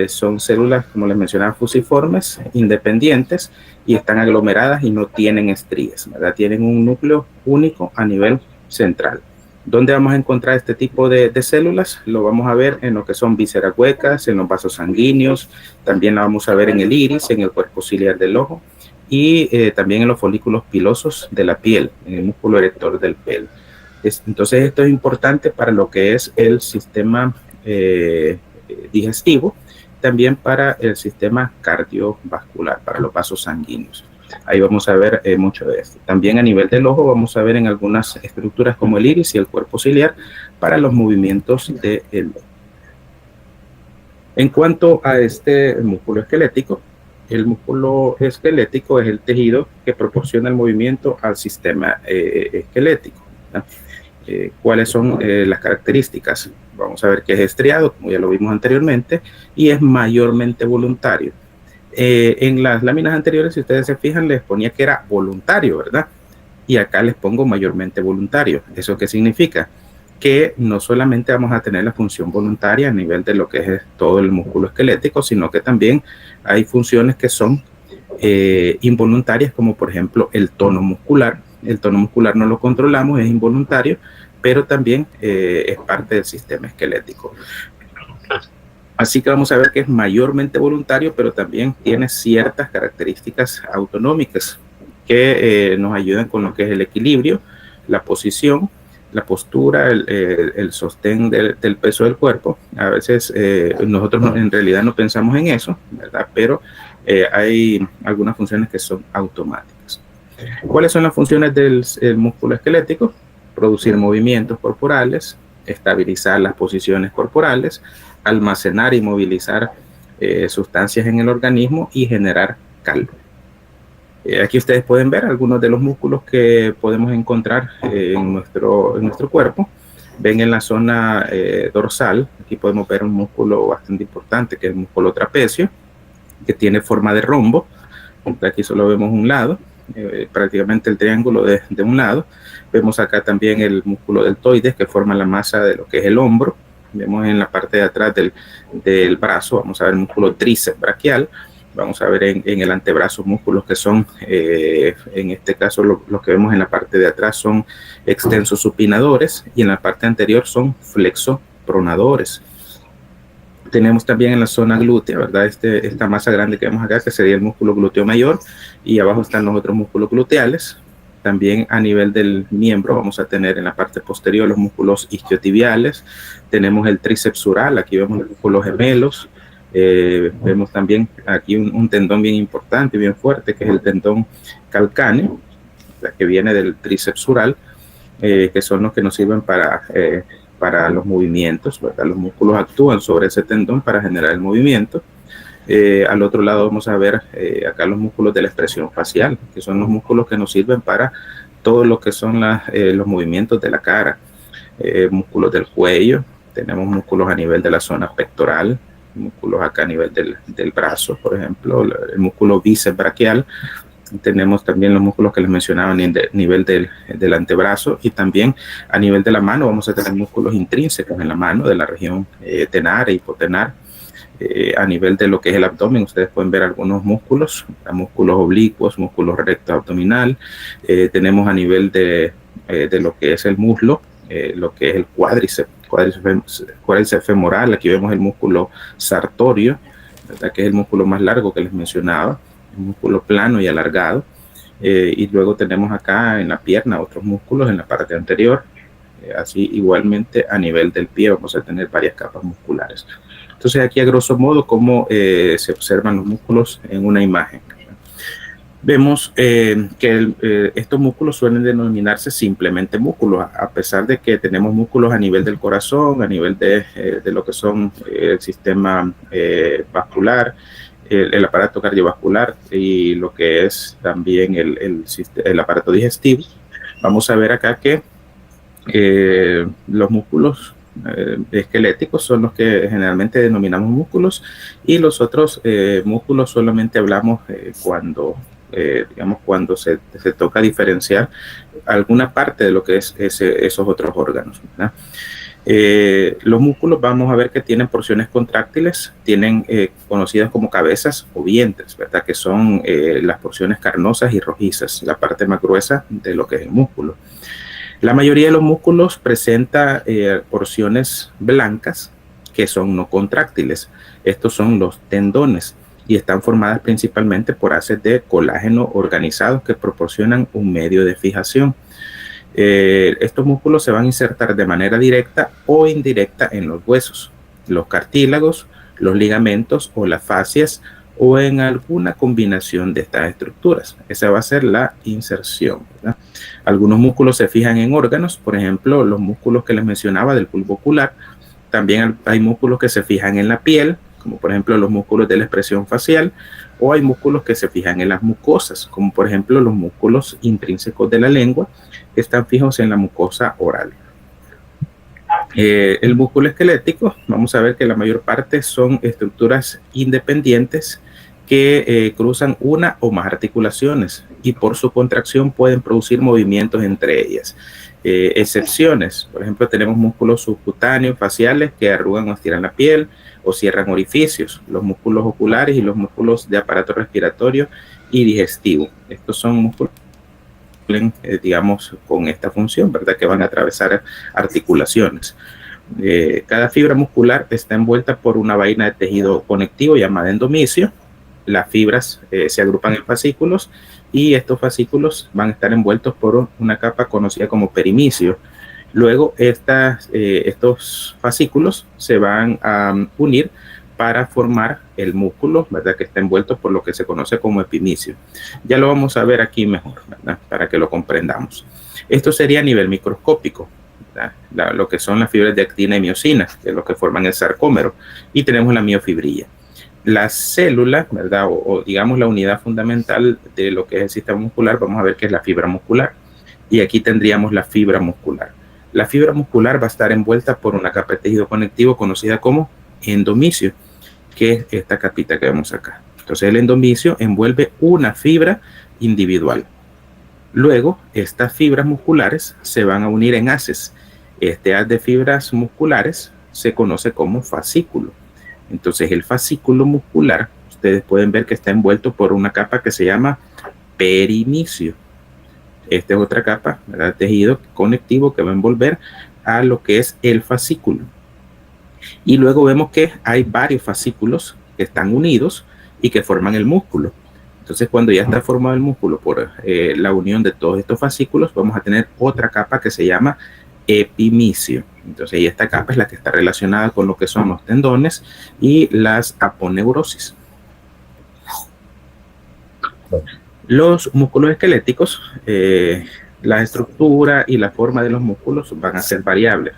son células, como les mencionaba, fusiformes, independientes y están aglomeradas y no tienen estrías, ¿verdad? Tienen un núcleo único a nivel central. ¿Dónde vamos a encontrar este tipo de células? Lo vamos a ver en lo que son vísceras huecas, en los vasos sanguíneos, también la vamos a ver en el iris, en el cuerpo ciliar del ojo y también en los folículos pilosos de la piel, en el músculo erector del pelo. Entonces esto es importante para lo que es el sistema digestivo, también para el sistema cardiovascular, para los vasos sanguíneos. Ahí vamos a ver mucho de esto. También a nivel del ojo vamos a ver en algunas estructuras como el iris y el cuerpo ciliar para los movimientos del ojo. En cuanto a este músculo esquelético, el músculo esquelético es el tejido que proporciona el movimiento al sistema esquelético, ¿verdad? ¿Cuáles son las características? Vamos a ver que es estriado, como ya lo vimos anteriormente, y es mayormente voluntario. En las láminas anteriores, si ustedes se fijan, les ponía que era voluntario, ¿verdad? Y acá les pongo mayormente voluntario. ¿Eso qué significa? Que no solamente vamos a tener la función voluntaria a nivel de lo que es todo el músculo esquelético, sino que también hay funciones que son involuntarias, como por ejemplo el tono muscular. El tono muscular no lo controlamos, es involuntario, pero también es parte del sistema esquelético. Así que vamos a ver que es mayormente voluntario, pero también tiene ciertas características autonómicas que nos ayudan con lo que es el equilibrio, la posición, la postura, el sostén del peso del cuerpo. A veces nosotros en realidad no pensamos en eso, ¿verdad? Pero hay algunas funciones que son automáticas. ¿Cuáles son las funciones del músculo esquelético? Producir movimientos corporales, estabilizar las posiciones corporales, almacenar y movilizar sustancias en el organismo y generar calor. Aquí ustedes pueden ver algunos de los músculos que podemos encontrar en nuestro cuerpo. Ven en la zona dorsal, aquí podemos ver un músculo bastante importante, que es el músculo trapecio, que tiene forma de rombo. Aquí solo vemos un lado, prácticamente el triángulo de un lado. Vemos acá también el músculo deltoides, que forma la masa de lo que es el hombro. Vemos en la parte de atrás del brazo, vamos a ver el músculo tríceps braquial. Vamos a ver en el antebrazo músculos que son, en este caso los que vemos en la parte de atrás son extensos supinadores y en la parte anterior son flexopronadores. Tenemos también en la zona glútea, ¿verdad? Esta masa grande que vemos acá, que sería el músculo glúteo mayor, y abajo están los otros músculos gluteales. También a nivel del miembro vamos a tener en la parte posterior los músculos isquiotibiales. Tenemos el tríceps sural, aquí vemos los músculos gemelos. Vemos también aquí un tendón bien importante, bien fuerte, que es el tendón calcáneo, que viene del tríceps sural, que son los que nos sirven para los movimientos, ¿verdad? Los músculos actúan sobre ese tendón para generar el movimiento. Al otro lado vamos a ver acá los músculos de la expresión facial, que son los músculos que nos sirven para todo lo que son los movimientos de la cara. Músculos del cuello, tenemos músculos a nivel de la zona pectoral, músculos acá a nivel del brazo, por ejemplo, el músculo bíceps braquial. Tenemos también los músculos que les mencionaba a nivel del antebrazo, y también a nivel de la mano vamos a tener músculos intrínsecos en la mano de la región tenar e hipotenar. A nivel de lo que es el abdomen, ustedes pueden ver algunos músculos oblicuos, músculos recto abdominal. Tenemos a nivel de lo que es el muslo, lo que es el cuádriceps femoral. Aquí vemos el músculo sartorio, ¿verdad? Que es el músculo más largo que les mencionaba, un músculo plano y alargado. Y luego tenemos acá en la pierna otros músculos en la parte anterior. Así igualmente a nivel del pie vamos a tener varias capas musculares. Entonces aquí a grosso modo cómo se observan los músculos en una imagen. Vemos que estos músculos suelen denominarse simplemente músculos, a pesar de que tenemos músculos a nivel del corazón, a nivel de lo que son el sistema vascular, el aparato cardiovascular y lo que es también el aparato digestivo. Vamos a ver acá que los músculos esqueléticos son los que generalmente denominamos músculos, y los otros músculos solamente hablamos cuando se toca diferenciar alguna parte de lo que es esos otros órganos, ¿verdad? Los músculos vamos a ver que tienen porciones contráctiles, tienen conocidas como cabezas o vientres, ¿verdad? Que son las porciones carnosas y rojizas, la parte más gruesa de lo que es el músculo. La mayoría de los músculos presenta porciones blancas que son no contráctiles. Estos son los tendones y están formadas principalmente por haces de colágeno organizados que proporcionan un medio de fijación. Estos músculos se van a insertar de manera directa o indirecta en los huesos, los cartílagos, los ligamentos o las fascias, o en alguna combinación de estas estructuras. Esa va a ser la inserción, ¿verdad? Algunos músculos se fijan en órganos, por ejemplo, los músculos que les mencionaba del bulbo ocular. También hay músculos que se fijan en la piel, como por ejemplo los músculos de la expresión facial, o hay músculos que se fijan en las mucosas, como por ejemplo los músculos intrínsecos de la lengua, que están fijos en la mucosa oral. El músculo esquelético, vamos a ver que la mayor parte son estructuras independientes que cruzan una o más articulaciones y por su contracción pueden producir movimientos entre ellas. Excepciones, por ejemplo, tenemos músculos subcutáneos faciales que arrugan o estiran la piel o cierran orificios, los músculos oculares y los músculos de aparato respiratorio y digestivo. Estos son músculos digamos con esta función, ¿verdad? Que van a atravesar articulaciones. Cada fibra muscular está envuelta por una vaina de tejido conectivo llamada endomisio. Las fibras se agrupan en fascículos y estos fascículos van a estar envueltos por una capa conocida como perimisio. Luego estos fascículos se van a unir para formar el músculo, ¿verdad? Que está envuelto por lo que se conoce como epimisio. Ya lo vamos a ver aquí mejor, ¿verdad? Para que lo comprendamos. Esto sería a nivel microscópico, ¿verdad? Lo que son las fibras de actina y miosina, que es lo que forman el sarcómero, y tenemos la miofibrilla. la célula, ¿verdad? O digamos la unidad fundamental de lo que es el sistema muscular, vamos a ver que es la fibra muscular. Y aquí tendríamos la fibra muscular. La fibra muscular va a estar envuelta por una capa de tejido conectivo conocida como endomisio, que es esta capita que vemos acá. Entonces el endomisio envuelve una fibra individual. Luego, estas fibras musculares se van a unir en haces. Este haz de fibras musculares se conoce como fascículo. Entonces el fascículo muscular, ustedes pueden ver que está envuelto por una capa que se llama perimisio. Esta es otra capa, ¿verdad? Tejido conectivo que va a envolver a lo que es el fascículo. Y luego vemos que hay varios fascículos que están unidos y que forman el músculo. Entonces, cuando ya está formado el músculo por la unión de todos estos fascículos, vamos a tener otra capa que se llama epimisio. Entonces, y esta capa es la que está relacionada con lo que son los tendones y las aponeurosis. Los músculos esqueléticos, la estructura y la forma de los músculos van a ser variables.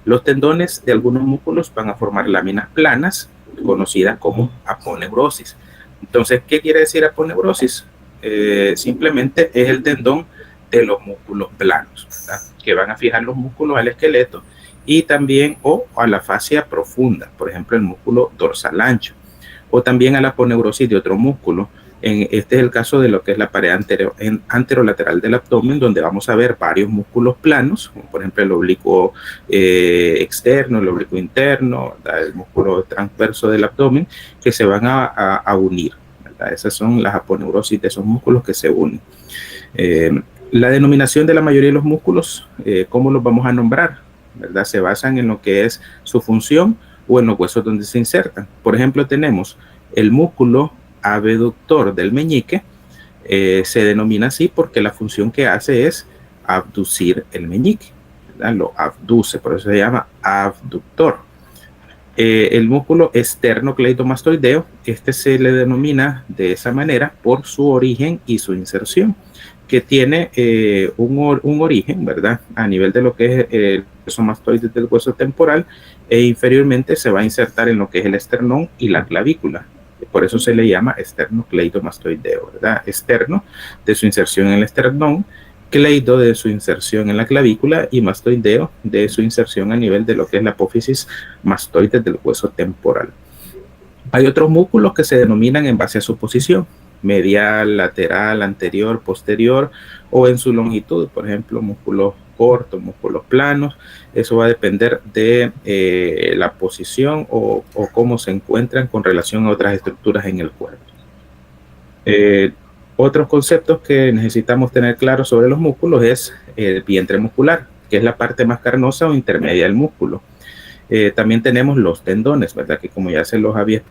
Los tendones de algunos músculos van a formar láminas planas, conocidas como aponeurosis. Entonces, ¿qué quiere decir aponeurosis? Simplemente es el tendón de los músculos planos, ¿verdad? Que van a fijar los músculos al esqueleto y también o a la fascia profunda, por ejemplo, el músculo dorsal ancho, o también a la aponeurosis de otro músculo. Este es el caso de lo que es la pared anterolateral del abdomen, donde vamos a ver varios músculos planos, como por ejemplo el oblicuo externo, el oblicuo interno, ¿verdad? El músculo transverso del abdomen, que se van a unir, ¿verdad? Esas son las aponeurosis de esos músculos que se unen. La denominación de la mayoría de los músculos, ¿cómo los vamos a nombrar? ¿Verdad? Se basan en lo que es su función o en los huesos donde se insertan. Por ejemplo, tenemos el músculo abductor del meñique, se denomina así porque la función que hace es abducir el meñique, ¿verdad? Lo abduce, por eso se llama abductor. El músculo esternocleidomastoideo, este se le denomina de esa manera por su origen y su inserción, que tiene un origen, ¿verdad? A nivel de lo que es el hueso mastoide del hueso temporal, e inferiormente se va a insertar en lo que es el esternón y la clavícula. Por eso se le llama esternocleidomastoideo, ¿verdad? Externo de su inserción en el esternón, cleido de su inserción en la clavícula y mastoideo de su inserción a nivel de lo que es la apófisis mastoide del hueso temporal. Hay otros músculos que se denominan en base a su posición, medial, lateral, anterior, posterior o en su longitud, por ejemplo, músculos cortos, músculos planos. Eso va a depender de la posición o cómo se encuentran con relación a otras estructuras en el cuerpo. Otros conceptos que necesitamos tener claros sobre los músculos es el vientre muscular, que es la parte más carnosa o intermedia del músculo. También tenemos los tendones, ¿verdad? Que como ya se los había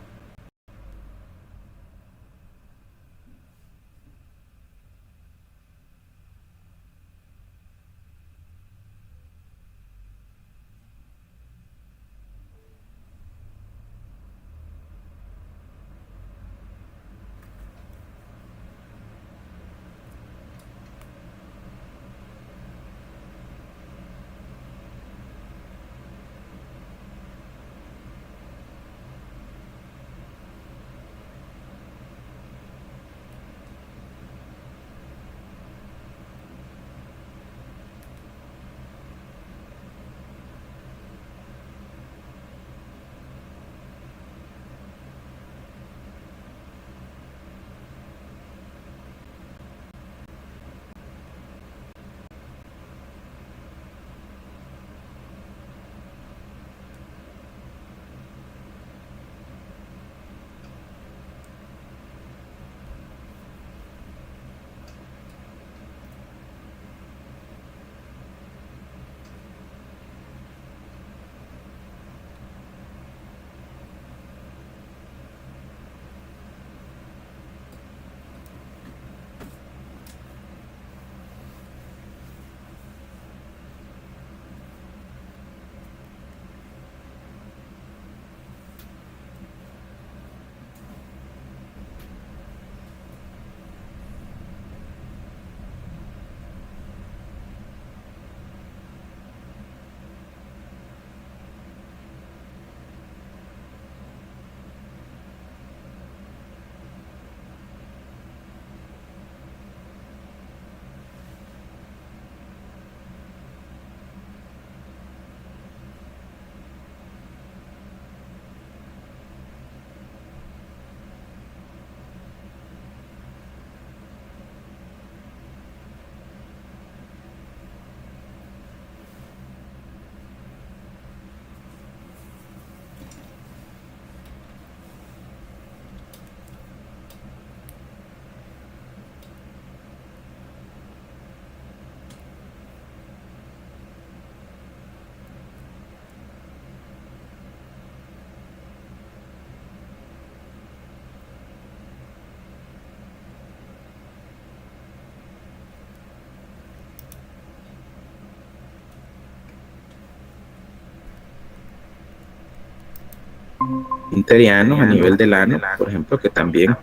interianos a nivel del ano, por ejemplo, que también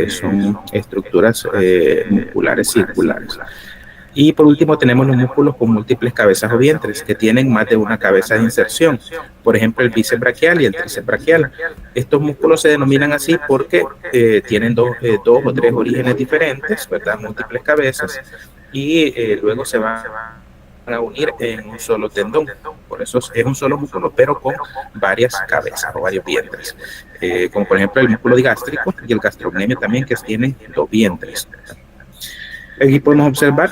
son estructuras musculares circulares. Y por último tenemos los músculos con múltiples cabezas o vientres, que tienen más de una cabeza de inserción. Por ejemplo, el bíceps braquial y el tríceps braquial. Estos músculos se denominan así porque tienen dos o tres orígenes diferentes, ¿verdad? Múltiples cabezas, y luego se van a unir en un solo tendón. Por eso es un solo músculo, pero con varias cabezas o varios vientres. Como por ejemplo el músculo digástrico y el gastrocnemio también, que tienen dos vientres. Aquí podemos observar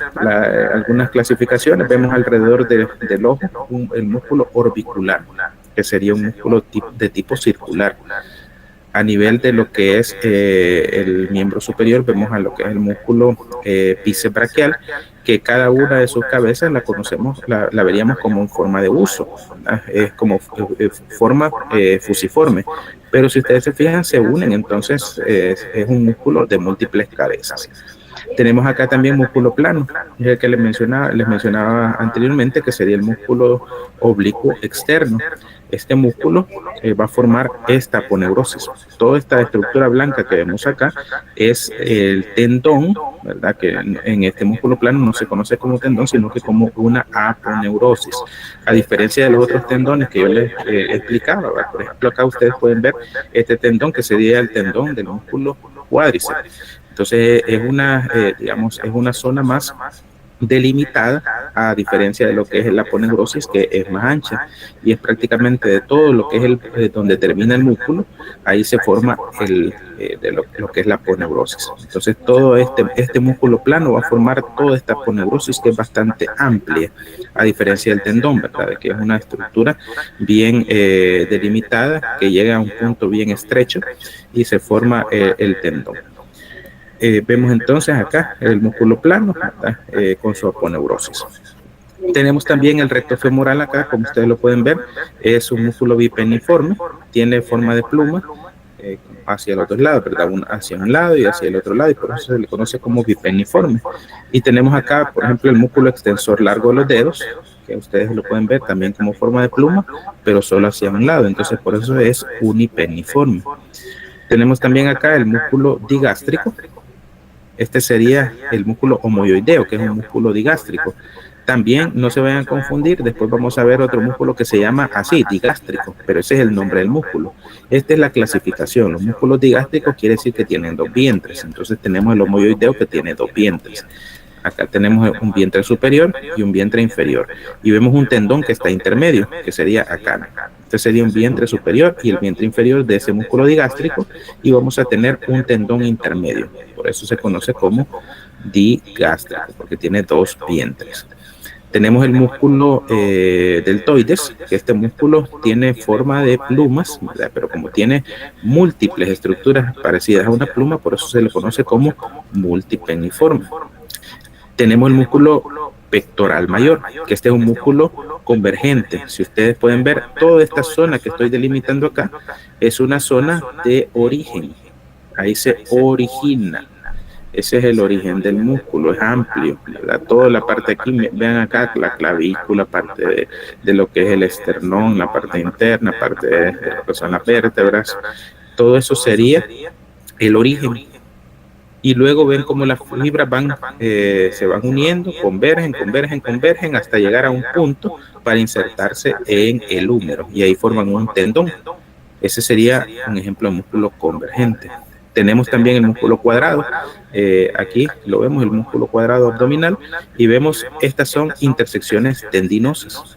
algunas clasificaciones. Vemos alrededor del ojo el músculo orbicular, que sería un músculo de tipo circular. A nivel de lo que es el miembro superior, vemos a lo que es el músculo bíceps braquial, que cada una de sus cabezas la veríamos como en forma de uso, ¿verdad? Es como forma fusiforme, pero si ustedes se fijan, se unen, entonces es un músculo de múltiples cabezas. Tenemos acá también músculo plano, es el que les mencionaba anteriormente, que sería el músculo oblicuo externo. Este músculo va a formar esta aponeurosis. Toda esta estructura blanca que vemos acá es el tendón, ¿verdad? Que en este músculo plano no se conoce como tendón, sino que como una aponeurosis. A diferencia de los otros tendones que yo les explicaba, ¿verdad? Por ejemplo, acá ustedes pueden ver este tendón, que sería el tendón del músculo cuádriceps. Entonces es una zona más delimitada, a diferencia de lo que es la aponeurosis, que es más ancha, y es prácticamente de todo lo que es donde termina el músculo, ahí se forma lo que es la aponeurosis. Entonces todo este músculo plano va a formar toda esta aponeurosis, que es bastante amplia, a diferencia del tendón, ¿verdad? Que es una estructura bien delimitada, que llega a un punto bien estrecho y se forma el tendón. Vemos entonces acá el músculo plano, con su aponeurosis. Tenemos también el recto femoral acá, como ustedes lo pueden ver, es un músculo bipeniforme, tiene forma de pluma hacia los dos lados, ¿verdad? Hacia un lado y hacia el otro lado, y por eso se le conoce como bipeniforme. Y tenemos acá, por ejemplo, el músculo extensor largo de los dedos, que ustedes lo pueden ver también como forma de pluma, pero solo hacia un lado, entonces por eso es unipeniforme. Tenemos también acá el músculo digástrico. Este sería el músculo homoioideo, que es un músculo digástrico. También no se vayan a confundir, después vamos a ver otro músculo que se llama así, digástrico, pero ese es el nombre del músculo. Esta es la clasificación. Los músculos digástricos quiere decir que tienen dos vientres, entonces tenemos el homoioideo, que tiene dos vientres. Acá tenemos un vientre superior y un vientre inferior, y vemos un tendón que está intermedio, que sería acá. Este sería un vientre superior y el vientre inferior de ese músculo digástrico, y vamos a tener un tendón intermedio. Por eso se conoce como digástrico, porque tiene dos vientres. Tenemos el músculo deltoides, que este músculo tiene forma de plumas, ¿verdad? Pero como tiene múltiples estructuras parecidas a una pluma, por eso se le conoce como multipeniforme. Tenemos el músculo pectoral mayor, que este es un músculo convergente. Si ustedes pueden ver, toda esta zona que estoy delimitando acá es una zona de origen. Ahí se origina. Ese es el origen del músculo, es amplio, ¿verdad? Toda la parte aquí, vean acá, la clavícula, parte de lo que es el esternón, la parte interna, parte de lo que son las vértebras. Todo eso sería el origen. Y luego ven cómo las fibras se van uniendo, convergen hasta llegar a un punto para insertarse en el húmero, y ahí forman un tendón. Ese sería un ejemplo de músculo convergente. Tenemos también el músculo cuadrado, aquí lo vemos, el músculo cuadrado abdominal, y vemos estas son intersecciones tendinosas.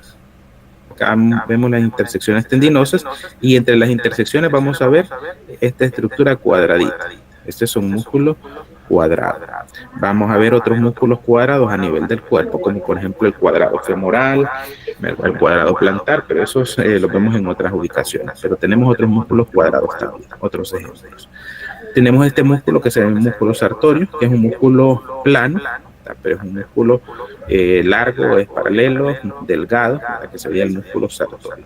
Acá vemos las intersecciones tendinosas, y entre las intersecciones vamos a ver esta estructura cuadradita. Este es un músculo cuadrado. Vamos a ver otros músculos cuadrados a nivel del cuerpo, como por ejemplo el cuadrado femoral, el cuadrado plantar, pero esos los vemos en otras ubicaciones. Pero tenemos otros músculos cuadrados también, otros ejemplos. Tenemos este músculo que se llama el músculo sartorio, que es un músculo plano, pero es un músculo largo, es paralelo, delgado, que sería el músculo sartorio.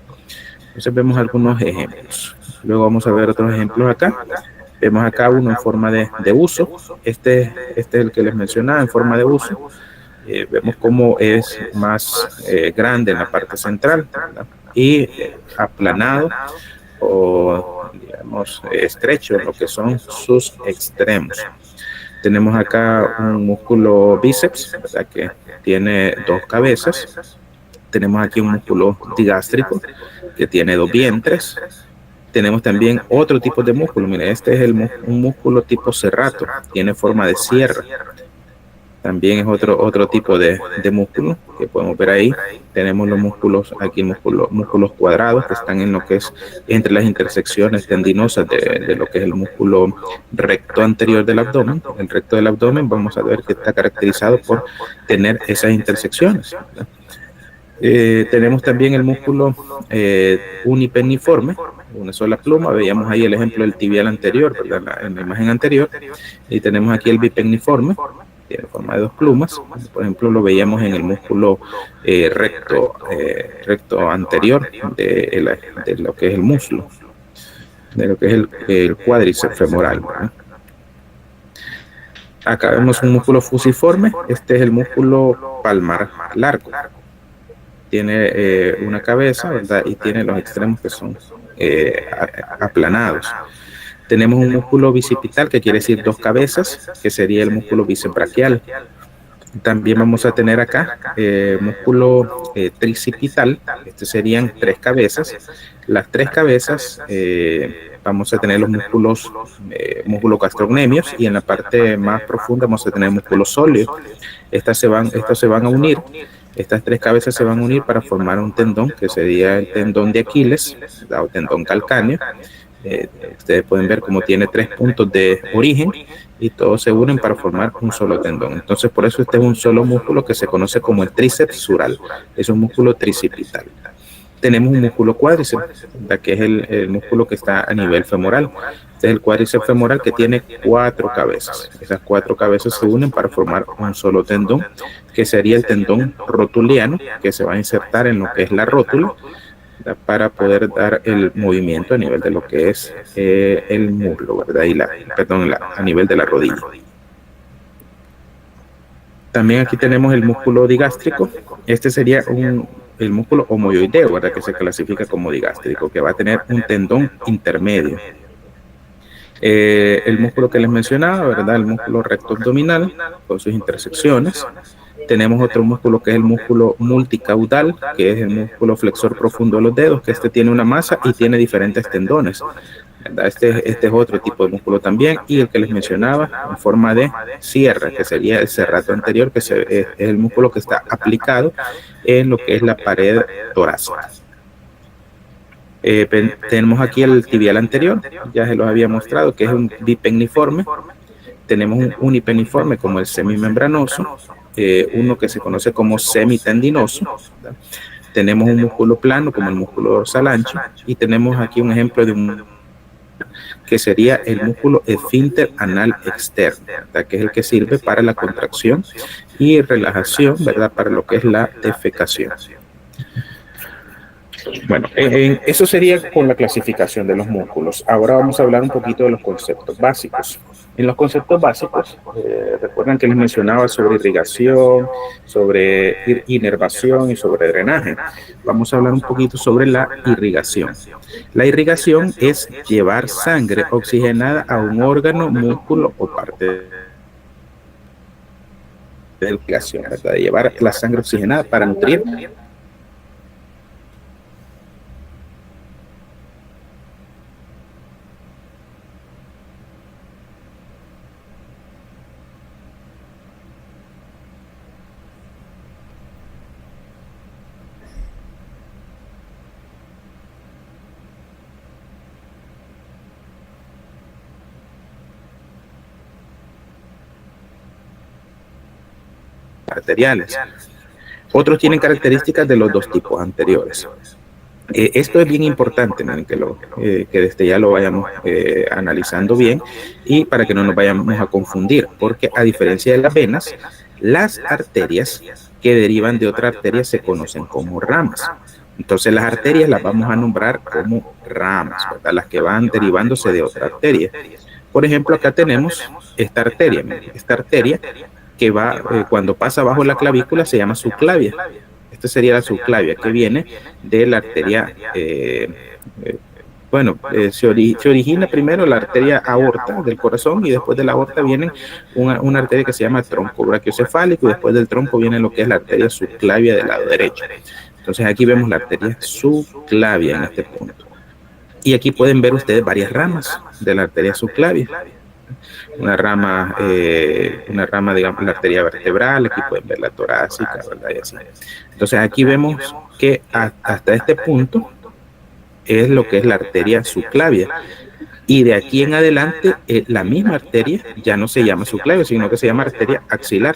Entonces vemos algunos ejemplos. Luego vamos a ver otros ejemplos acá. Vemos acá uno en forma de uso. Este es el que les mencionaba, en forma de uso. Vemos cómo es más grande en la parte central, ¿verdad? Y aplanado, o tenemos estrecho en lo que son sus extremos. Tenemos acá un músculo bíceps, ¿verdad? Que tiene 2 cabezas. Tenemos aquí un músculo digástrico que tiene 2 vientres. Tenemos también otro tipo de músculo. Mire, este es un músculo tipo serrato, tiene forma de sierra. También es otro tipo de músculo que podemos ver ahí. Tenemos los músculos, aquí músculos cuadrados que están en lo que es entre las intersecciones tendinosas de lo que es el músculo recto anterior del abdomen. El recto del abdomen vamos a ver que está caracterizado por tener esas intersecciones, ¿verdad? Tenemos también el músculo unipenniforme, una sola pluma. Veíamos ahí el ejemplo del tibial anterior, ¿verdad? En la imagen anterior. Y tenemos aquí el bipenniforme, tiene forma de 2 plumas. Por ejemplo, lo veíamos en el músculo recto anterior de lo que es el muslo, de lo que es el cuádriceps femoral, ¿verdad? Acá vemos un músculo fusiforme. Este es el músculo palmar largo. Tiene una cabeza, ¿verdad? Y tiene los extremos que son aplanados. Tenemos un músculo bicipital, que quiere decir 2 cabezas, que sería el músculo bíceps braquial. También vamos a tener acá músculo tricipital. Este serían 3 cabezas. Las 3 cabezas vamos a tener los músculos gastrocnemios, y en la parte más profunda vamos a tener músculos sólidos. Estos se van a unir. Estas 3 cabezas se van a unir para formar un tendón, que sería el tendón de Aquiles, o tendón calcáneo. Ustedes pueden ver cómo tiene 3 puntos de origen y todos se unen para formar un solo tendón. Entonces, por eso este es un solo músculo que se conoce como el tríceps sural. Es un músculo tricipital. Tenemos un músculo cuádriceps, que es el músculo que está a nivel femoral. Este es el cuádriceps femoral, que tiene 4 cabezas. Esas 4 cabezas se unen para formar un solo tendón, que sería el tendón rotuliano, que se va a insertar en lo que es la rótula, para poder dar el movimiento a nivel de lo que es el muslo, ¿verdad? A nivel de la rodilla. También aquí tenemos el músculo digástrico. Este sería el músculo homoyoideo, ¿verdad? Que se clasifica como digástrico, que va a tener un tendón intermedio. El músculo que les mencionaba, ¿verdad? El músculo recto abdominal con sus intersecciones. Tenemos otro músculo que es el músculo multicaudal, que es el músculo flexor profundo de los dedos, que este tiene una masa y tiene diferentes tendones, ¿verdad? Este es otro tipo de músculo también. Y el que les mencionaba en forma de sierra, que sería el serrato anterior, que es el músculo que está aplicado en lo que es la pared torácica. Tenemos aquí el tibial anterior, ya se los había mostrado, que es un bipenniforme. Tenemos un unipenniforme como el semimembranoso, uno que se conoce como semitendinoso, ¿verdad? Tenemos un músculo plano como el músculo dorsal ancho, y tenemos aquí un ejemplo de un que sería el músculo esfínter anal externo, ¿verdad? Que es el que sirve para la contracción y relajación, ¿verdad? Para lo que es la defecación. Bueno, eso sería con la clasificación de los músculos. Ahora vamos a hablar un poquito de los conceptos básicos. En los conceptos básicos, recuerdan que les mencionaba sobre irrigación, sobre inervación y sobre drenaje. Vamos a hablar un poquito sobre la irrigación. La irrigación es llevar sangre oxigenada a un órgano, músculo o parte de la irrigación, ¿verdad? Llevar la sangre oxigenada para nutrir arteriales. Otros tienen características de los 2 tipos anteriores. Esto es bien importante, miren, que desde ya lo vayamos analizando bien, y para que no nos vayamos a confundir, porque a diferencia de las venas, las arterias que derivan de otra arteria se conocen como ramas. Entonces las arterias las vamos a nombrar como ramas, ¿verdad? Las que van derivándose de otra arteria. Por ejemplo, acá tenemos esta arteria, miren, esta arteria que va, cuando pasa bajo la clavícula, se llama subclavia. Esta sería la subclavia, que viene de la arteria Bueno, se origina primero la arteria aorta del corazón y después de la aorta viene una arteria que se llama tronco brachiocefálico y después del tronco viene lo que es la arteria subclavia del lado derecho. Entonces aquí vemos la arteria subclavia en este punto. Y aquí pueden ver ustedes varias ramas de la arteria subclavia. Una rama, digamos, la arteria vertebral, aquí pueden ver la torácica, ¿verdad? Y así. Entonces aquí vemos que hasta este punto es lo que es la arteria subclavia. Y de aquí en adelante, la misma arteria ya no se llama subclavia, sino que se llama arteria axilar.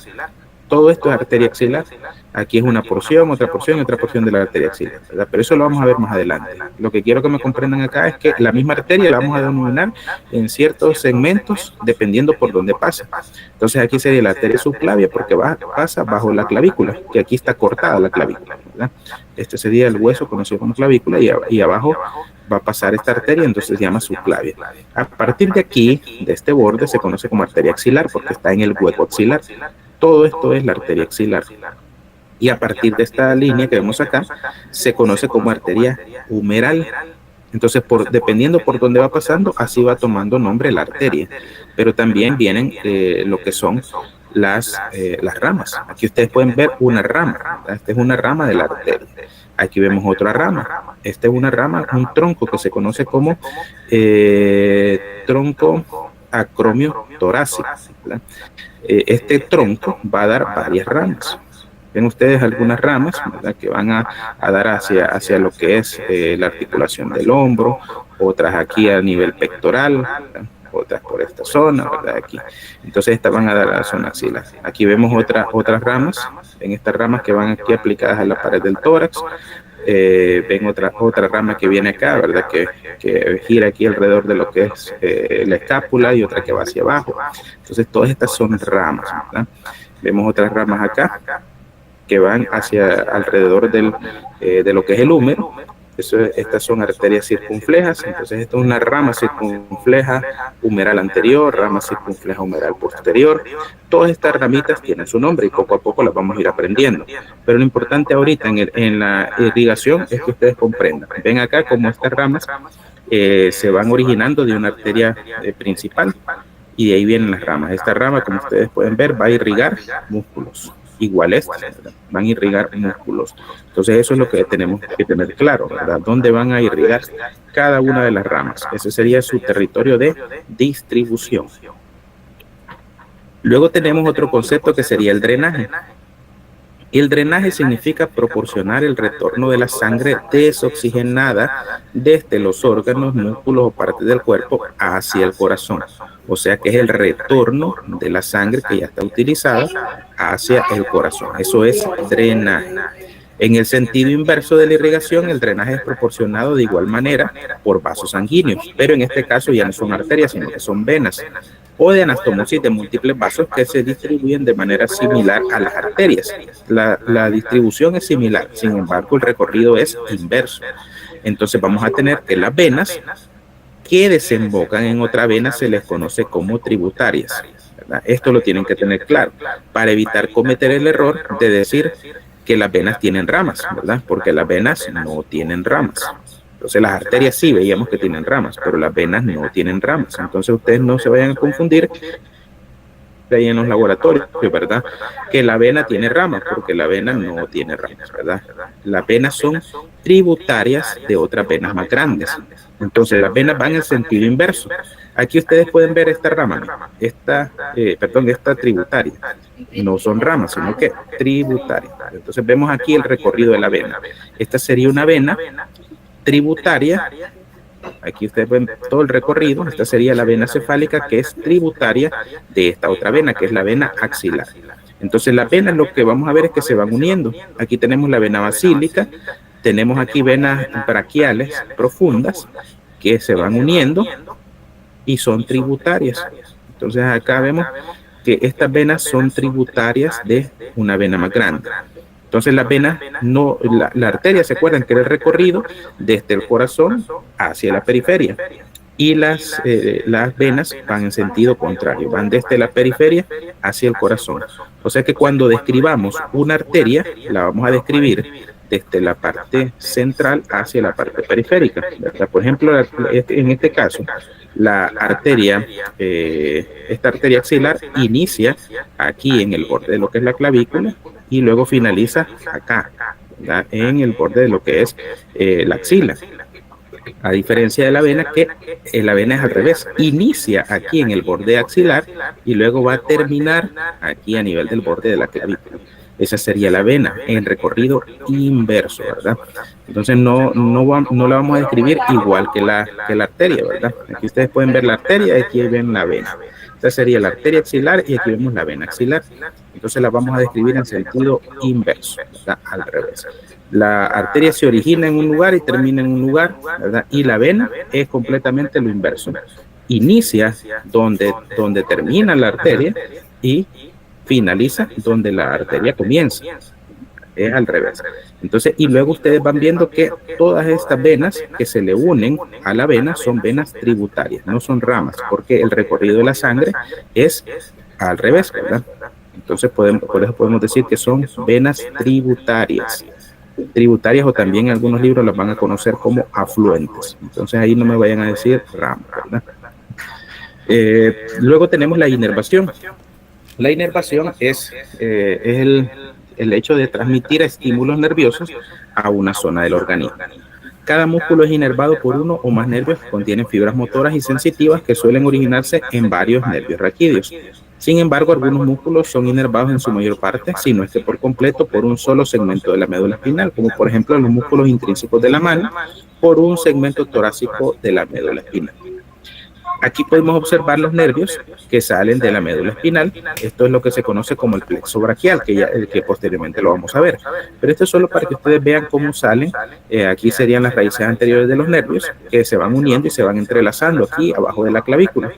Todo esto es arteria axilar. Aquí es una porción, otra porción y otra porción de la arteria axilar, ¿verdad? Pero eso lo vamos a ver más adelante. Lo que quiero que me comprendan acá es que la misma arteria la vamos a denominar en ciertos segmentos dependiendo por dónde pasa. Entonces aquí sería la arteria subclavia porque pasa bajo la clavícula, que aquí está cortada la clavícula, ¿verdad? Este sería el hueso conocido como clavícula y abajo va a pasar esta arteria, entonces se llama subclavia. A partir de aquí, de este borde, se conoce como arteria axilar porque está en el hueco axilar. Todo esto es la arteria axilar. Y a partir de esta línea que vemos acá, se conoce como arteria humeral. Entonces, dependiendo por dónde va pasando, así va tomando nombre la arteria. Pero también vienen lo que son las ramas. Aquí ustedes pueden ver una rama. Esta es una rama de la arteria. Aquí vemos otra rama. Esta es una rama, un tronco que se conoce como tronco acromio torácico, ¿verdad? Este tronco va a dar varias ramas. Ven ustedes algunas ramas, ¿verdad?, que van a dar hacia lo que es la articulación del hombro, otras aquí a nivel pectoral, ¿verdad?, otras por esta zona, ¿verdad?, aquí. Entonces estas van a dar a la zona axilar. Aquí vemos otras ramas, en estas ramas que van aquí aplicadas a la pared del tórax. Ven otra rama que viene acá, ¿verdad?, que gira aquí alrededor de lo que es la escápula y otra que va hacia abajo. Entonces todas estas son ramas, ¿verdad? Vemos otras ramas acá que van hacia alrededor de lo que es el húmero. Estas son arterias circunflejas. Entonces esta es una rama circunfleja humeral anterior, rama circunfleja humeral posterior. Todas estas ramitas tienen su nombre y poco a poco las vamos a ir aprendiendo. Pero lo importante ahorita en la irrigación es que ustedes comprendan. Ven acá cómo estas ramas se van originando de una arteria principal y de ahí vienen las ramas. Esta rama, como ustedes pueden ver, va a irrigar músculos. Igual van a irrigar músculos. Entonces eso es lo que tenemos que tener claro, ¿verdad? ¿Dónde van a irrigar cada una de las ramas? Ese sería su territorio de distribución. Luego tenemos otro concepto que sería el drenaje. El drenaje significa proporcionar el retorno de la sangre desoxigenada desde los órganos, músculos o partes del cuerpo hacia el corazón. O sea que es el retorno de la sangre que ya está utilizada hacia el corazón. Eso es drenaje. En el sentido inverso de la irrigación, el drenaje es proporcionado de igual manera por vasos sanguíneos, pero en este caso ya no son arterias, sino que son venas, o de anastomosis de múltiples vasos que se distribuyen de manera similar a las arterias. La distribución es similar, sin embargo el recorrido es inverso. Entonces vamos a tener que las venas que desembocan en otra vena se les conoce como tributarias, ¿verdad? Esto lo tienen que tener claro para evitar cometer el error de decir que las venas tienen ramas, ¿verdad? Porque las venas no tienen ramas. Entonces las arterias sí veíamos que tienen ramas, pero las venas no tienen ramas. Entonces ustedes no se vayan a confundir ahí en los laboratorios, ¿verdad?, que la vena tiene ramas, porque la vena no tiene ramas, ¿verdad? Las venas son tributarias de otras venas más grandes. Entonces las venas van en sentido inverso. Aquí ustedes pueden ver esta rama, esta tributaria. No son ramas, sino que tributaria. Entonces vemos aquí el recorrido de la vena. Esta sería una vena tributaria. Aquí ustedes ven todo el recorrido. Esta sería la vena cefálica, que es tributaria de esta otra vena, que es la vena axilar. Entonces las venas, lo que vamos a ver es que se van uniendo. Aquí tenemos la vena basílica, tenemos aquí venas braquiales profundas que se van uniendo y son tributarias. Entonces acá vemos que estas venas son tributarias de una vena más grande. Entonces las venas, la arteria, ¿se acuerdan que era el recorrido desde el corazón hacia la periferia? Y las venas van en sentido contrario, van desde la periferia hacia el corazón. O sea que cuando describamos una arteria, la vamos a describir desde la parte central hacia la parte periférica, ¿verdad? Por ejemplo, en este caso, la arteria, esta arteria axilar inicia aquí en el borde de lo que es la clavícula y luego finaliza acá, ¿verdad? En el borde de lo que es la axila. A diferencia de la vena, que la vena es al revés, inicia aquí en el borde axilar y luego va a terminar aquí a nivel del borde de la clavícula. Esa sería la vena en recorrido inverso, ¿verdad? Entonces no la vamos a describir igual que la arteria, ¿verdad? Aquí ustedes pueden ver la arteria y aquí ven la vena. Esta sería la arteria axilar y aquí vemos la vena axilar. Entonces la vamos a describir en sentido inverso, ¿verdad? Al revés. La arteria se origina en un lugar y termina en un lugar, ¿verdad? Y la vena es completamente lo inverso. Inicia donde termina la arteria y finaliza donde la arteria comienza. Es al revés. Entonces, y luego ustedes van viendo que todas estas venas que se le unen a la vena son venas tributarias, no son ramas, porque el recorrido de la sangre es al revés, ¿verdad? Entonces, por eso podemos decir que son venas tributarias. Tributarias, o también en algunos libros las van a conocer como afluentes. Entonces, ahí no me vayan a decir ramas, ¿verdad? Luego tenemos la inervación. La inervación es el hecho de transmitir estímulos nerviosos a una zona del organismo. Cada músculo es inervado por uno o más nervios que contienen fibras motoras y sensitivas que suelen originarse en varios nervios raquídeos. Sin embargo, algunos músculos son inervados en su mayor parte, si no es que por completo, por un solo segmento de la médula espinal, como por ejemplo los músculos intrínsecos de la mano, por un segmento torácico de la médula espinal. Aquí podemos observar los nervios que salen de la médula espinal. Esto es lo que se conoce como el plexo braquial, que posteriormente lo vamos a ver. Pero esto es solo para que ustedes vean cómo salen. Aquí serían las raíces anteriores de los nervios que se van uniendo y se van entrelazando aquí abajo de la clavícula.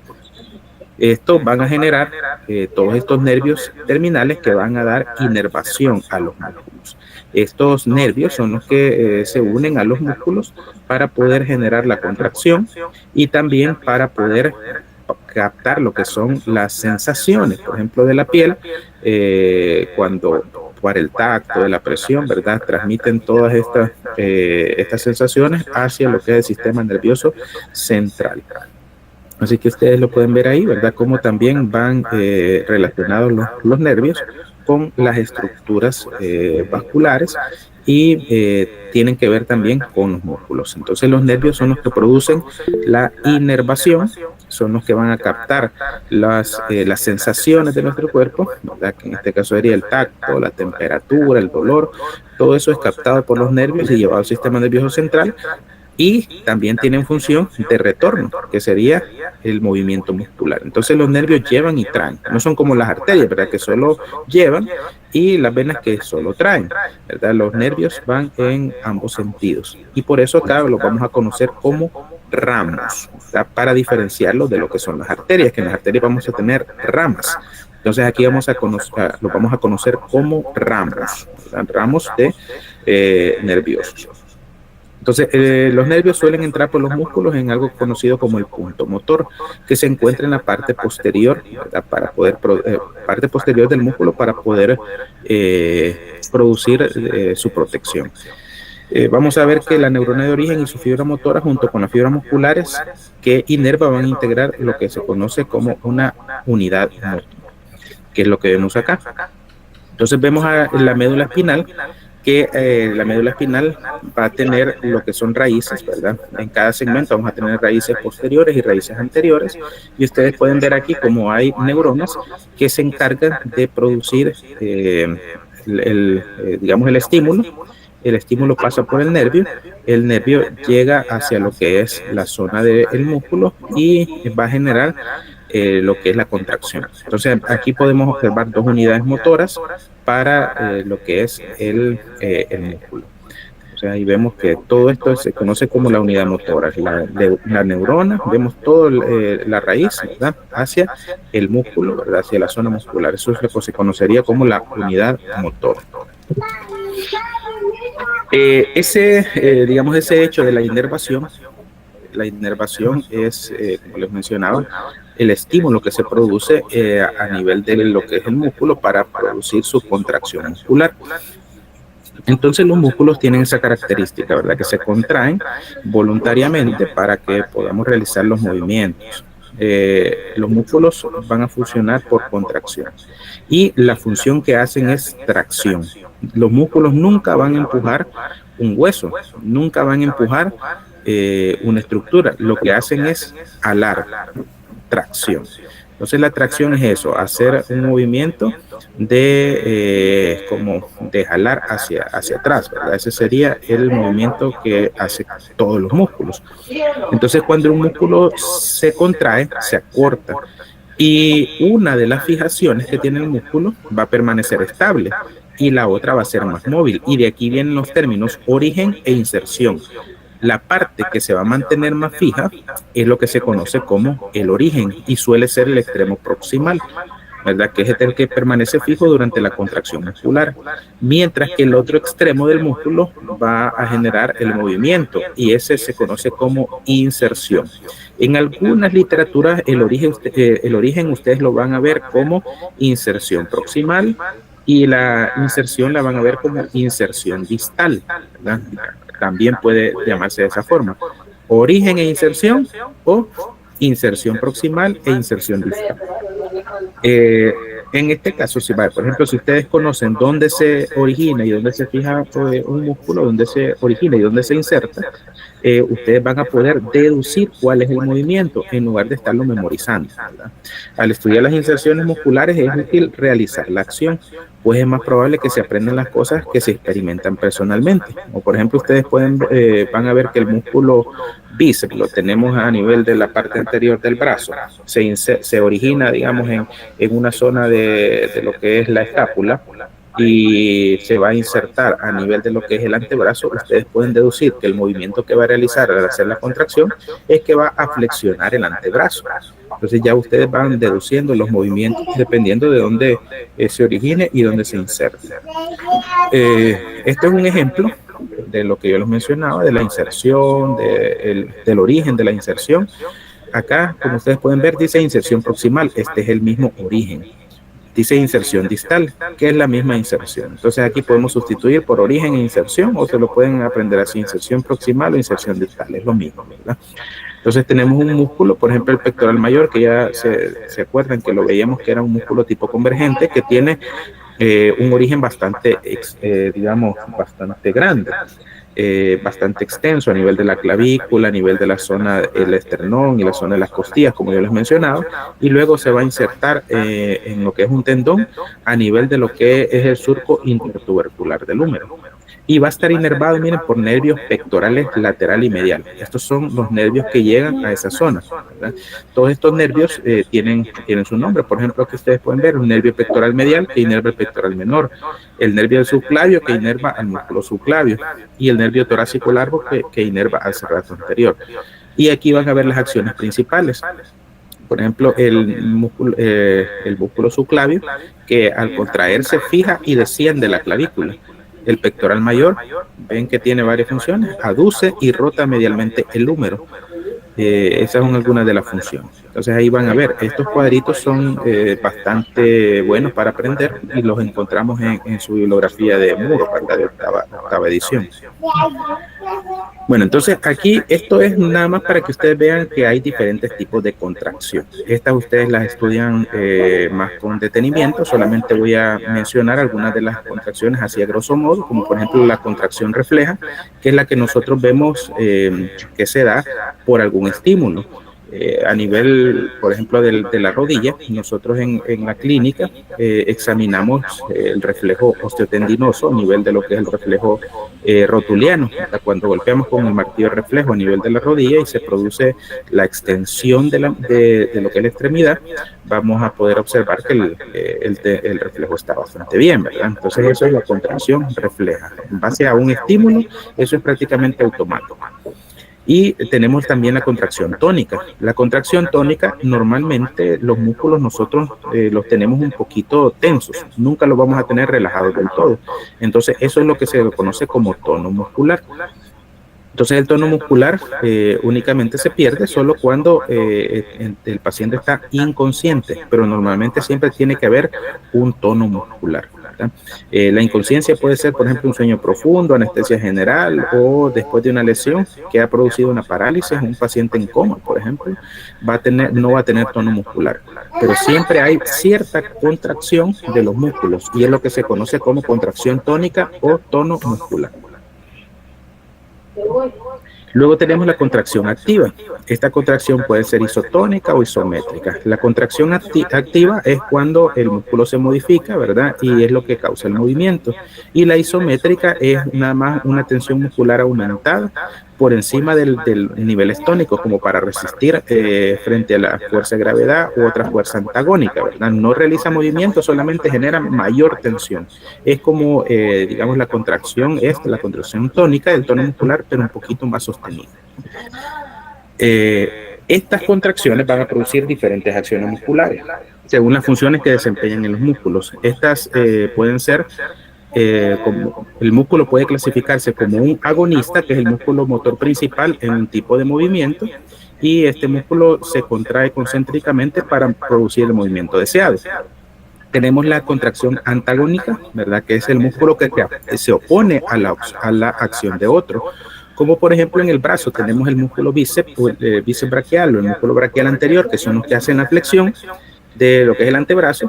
Estos van a generar todos estos nervios terminales que van a dar inervación a los músculos. Estos nervios son los que se unen a los músculos para poder generar la contracción y también para poder captar lo que son las sensaciones, por ejemplo, de la piel, cuando por el tacto, de la presión, ¿verdad? Transmiten todas estas sensaciones hacia lo que es el sistema nervioso central. Así que ustedes lo pueden ver ahí, ¿verdad? Cómo también van relacionados los nervios con las estructuras vasculares y tienen que ver también con los músculos. Entonces los nervios son los que producen la inervación, son los que van a captar las sensaciones de nuestro cuerpo, ¿verdad? Que en este caso sería el tacto, la temperatura, el dolor. Todo eso es captado por los nervios y llevado al sistema nervioso central. Y también tienen función de retorno, que sería el movimiento muscular. Entonces los nervios llevan y traen. No son como las arterias, ¿verdad? Que solo llevan, y las venas que solo traen, ¿verdad? Los nervios van en ambos sentidos. Y por eso acá lo vamos a conocer como ramos, ¿verdad? Para diferenciarlos de lo que son las arterias, que en las arterias vamos a tener ramas. Entonces aquí lo vamos a conocer como ramos, ¿verdad? Ramos de nerviosos. Entonces, los nervios suelen entrar por los músculos en algo conocido como el punto motor, que se encuentra en la parte posterior, ¿verdad? Parte posterior del músculo para poder producir su protección. Vamos a ver que la neurona de origen y su fibra motora, junto con las fibras musculares que inervan, van a integrar lo que se conoce como una unidad motora, que es lo que vemos acá. Entonces vemos a la médula espinal, que la médula espinal va a tener lo que son raíces, ¿verdad? En cada segmento vamos a tener raíces posteriores y raíces anteriores, y ustedes pueden ver aquí cómo hay neuronas que se encargan de producir digamos el estímulo. El estímulo pasa por el nervio llega hacia lo que es la zona del músculo y va a generar lo que es la contracción. Entonces aquí podemos observar dos unidades motoras para lo que es el músculo. O sea, ahí vemos que todo esto se conoce como la unidad motora, la neurona, vemos toda la raíz, ¿verdad? Hacia el músculo, ¿verdad? Hacia la zona muscular. Eso es lo que se conocería como la unidad motora. Digamos, ese hecho de la inervación es, como les mencionaba, el estímulo que se produce a nivel de lo que es el músculo para producir su contracción muscular. Entonces los músculos tienen esa característica, ¿verdad? Que se contraen voluntariamente para que podamos realizar los movimientos. Los músculos van a funcionar por contracción y la función que hacen es tracción. Los músculos nunca van a empujar un hueso, nunca van a empujar una estructura. Lo que hacen es alar, tracción. Entonces la tracción es eso, hacer un movimiento de como de jalar hacia atrás, ¿verdad? Ese sería el movimiento que hace todos los músculos. Entonces cuando un músculo se contrae, se acorta y una de las fijaciones que tiene el músculo va a permanecer estable y la otra va a ser más móvil, y de aquí vienen los términos origen e inserción. La parte que se va a mantener más fija es lo que se conoce como el origen y suele ser el extremo proximal, ¿verdad? Que es el que permanece fijo durante la contracción muscular, mientras que el otro extremo del músculo va a generar el movimiento y ese se conoce como inserción. En algunas literaturas el origen ustedes lo van a ver como inserción proximal y la inserción la van a ver como inserción distal, ¿verdad? También puede llamarse de esa forma, origen e inserción o inserción proximal e inserción distal. En este caso, por ejemplo, si ustedes conocen dónde se origina y dónde se fija un músculo, dónde se origina y dónde se inserta, ustedes van a poder deducir cuál es el movimiento en lugar de estarlo memorizando, ¿verdad? Al estudiar las inserciones musculares es útil realizar la acción, pues es más probable que se aprendan las cosas que se experimentan personalmente. O por ejemplo, ustedes van a ver que el músculo bíceps lo tenemos a nivel de la parte anterior del brazo, se origina, digamos, en una zona de lo que es la escápula y se va a insertar a nivel de lo que es el antebrazo. Ustedes pueden deducir que el movimiento que va a realizar al hacer la contracción es que va a flexionar el antebrazo. Entonces ya ustedes van deduciendo los movimientos dependiendo de dónde se origine y dónde se inserte. Este es un ejemplo de lo que yo les mencionaba, de la inserción, del origen de la inserción. Acá, como ustedes pueden ver, dice inserción proximal. Este es el mismo origen. Dice inserción distal, que es la misma inserción. Entonces aquí podemos sustituir por origen e inserción, o se lo pueden aprender así, inserción proximal o inserción distal, es lo mismo, ¿verdad? Entonces tenemos un músculo, por ejemplo el pectoral mayor, que ya se acuerdan que lo veíamos que era un músculo tipo convergente, que tiene un origen bastante, digamos, bastante grande. Bastante extenso a nivel de la clavícula, a nivel de la zona del esternón y la zona de las costillas, como yo les mencionaba, y luego se va a insertar en lo que es un tendón a nivel de lo que es el surco intertubercular del húmero. Y va a estar inervado, miren, por nervios pectorales lateral y medial. Estos son los nervios que llegan a esa zona, ¿verdad? Todos estos nervios tienen su nombre. Por ejemplo, que ustedes pueden ver un nervio pectoral medial que inerva el pectoral menor, el nervio del subclavio que inerva al músculo subclavio y el nervio torácico largo que inerva al serrato anterior. Y aquí van a ver las acciones principales. Por ejemplo, el músculo subclavio, que al contraerse fija y desciende la clavícula. El pectoral mayor, ven que tiene varias funciones, aduce y rota medialmente el húmero. Esas son algunas de las funciones. Entonces ahí van a ver, estos cuadritos son bastante buenos para aprender y los encontramos en su bibliografía de Muro, ¿verdad? De octava edición. Bueno, entonces aquí esto es nada más para que ustedes vean que hay diferentes tipos de contracción. Estas ustedes las estudian más con detenimiento. Solamente voy a mencionar algunas de las contracciones así a grosso modo, como por ejemplo la contracción refleja, que es la que nosotros vemos que se da por algún estímulo. A nivel, por ejemplo, de la rodilla, nosotros en la clínica examinamos el reflejo osteotendinoso a nivel de lo que es el reflejo rotuliano. Cuando golpeamos con el martillo reflejo a nivel de la rodilla y se produce la extensión de lo que es la extremidad, vamos a poder observar que el reflejo está bastante bien, ¿verdad? Entonces eso es la contracción refleja. En base a un estímulo, eso es prácticamente automático. Y tenemos también la contracción tónica. La contracción tónica, normalmente los músculos nosotros los tenemos un poquito tensos, nunca los vamos a tener relajados del todo. Entonces eso es lo que se conoce como tono muscular. Entonces el tono muscular únicamente se pierde solo cuando el paciente está inconsciente, pero normalmente siempre tiene que haber un tono muscular. ¿verdad? La inconsciencia puede ser, por ejemplo, un sueño profundo, anestesia general o después de una lesión que ha producido una parálisis. Un paciente en coma, por ejemplo, no va a tener tono muscular, pero siempre hay cierta contracción de los músculos y es lo que se conoce como contracción tónica o tono muscular. Luego tenemos la contracción activa. Esta contracción puede ser isotónica o isométrica. La contracción activa es cuando el músculo se modifica, ¿verdad? Y es lo que causa el movimiento. Y la isométrica es nada más una tensión muscular aumentada por encima del niveles tónicos, como para resistir frente a la fuerza de gravedad u otra fuerza antagónica, ¿verdad? No realiza movimiento, solamente genera mayor tensión. Es como, digamos, la contracción tónica del tono muscular, pero un poquito más sostenida. Estas contracciones van a producir diferentes acciones musculares, según las funciones que desempeñan en los músculos. Estas pueden ser como el músculo puede clasificarse como un agonista, que es el músculo motor principal en un tipo de movimiento, y este músculo se contrae concéntricamente para producir el movimiento deseado. Tenemos la contracción antagónica, ¿verdad? Que es el músculo que se opone a la acción de otro. Como por ejemplo en el brazo tenemos el músculo bíceps, bíceps braquial o el músculo braquial anterior, que son los que hacen la flexión de lo que es el antebrazo.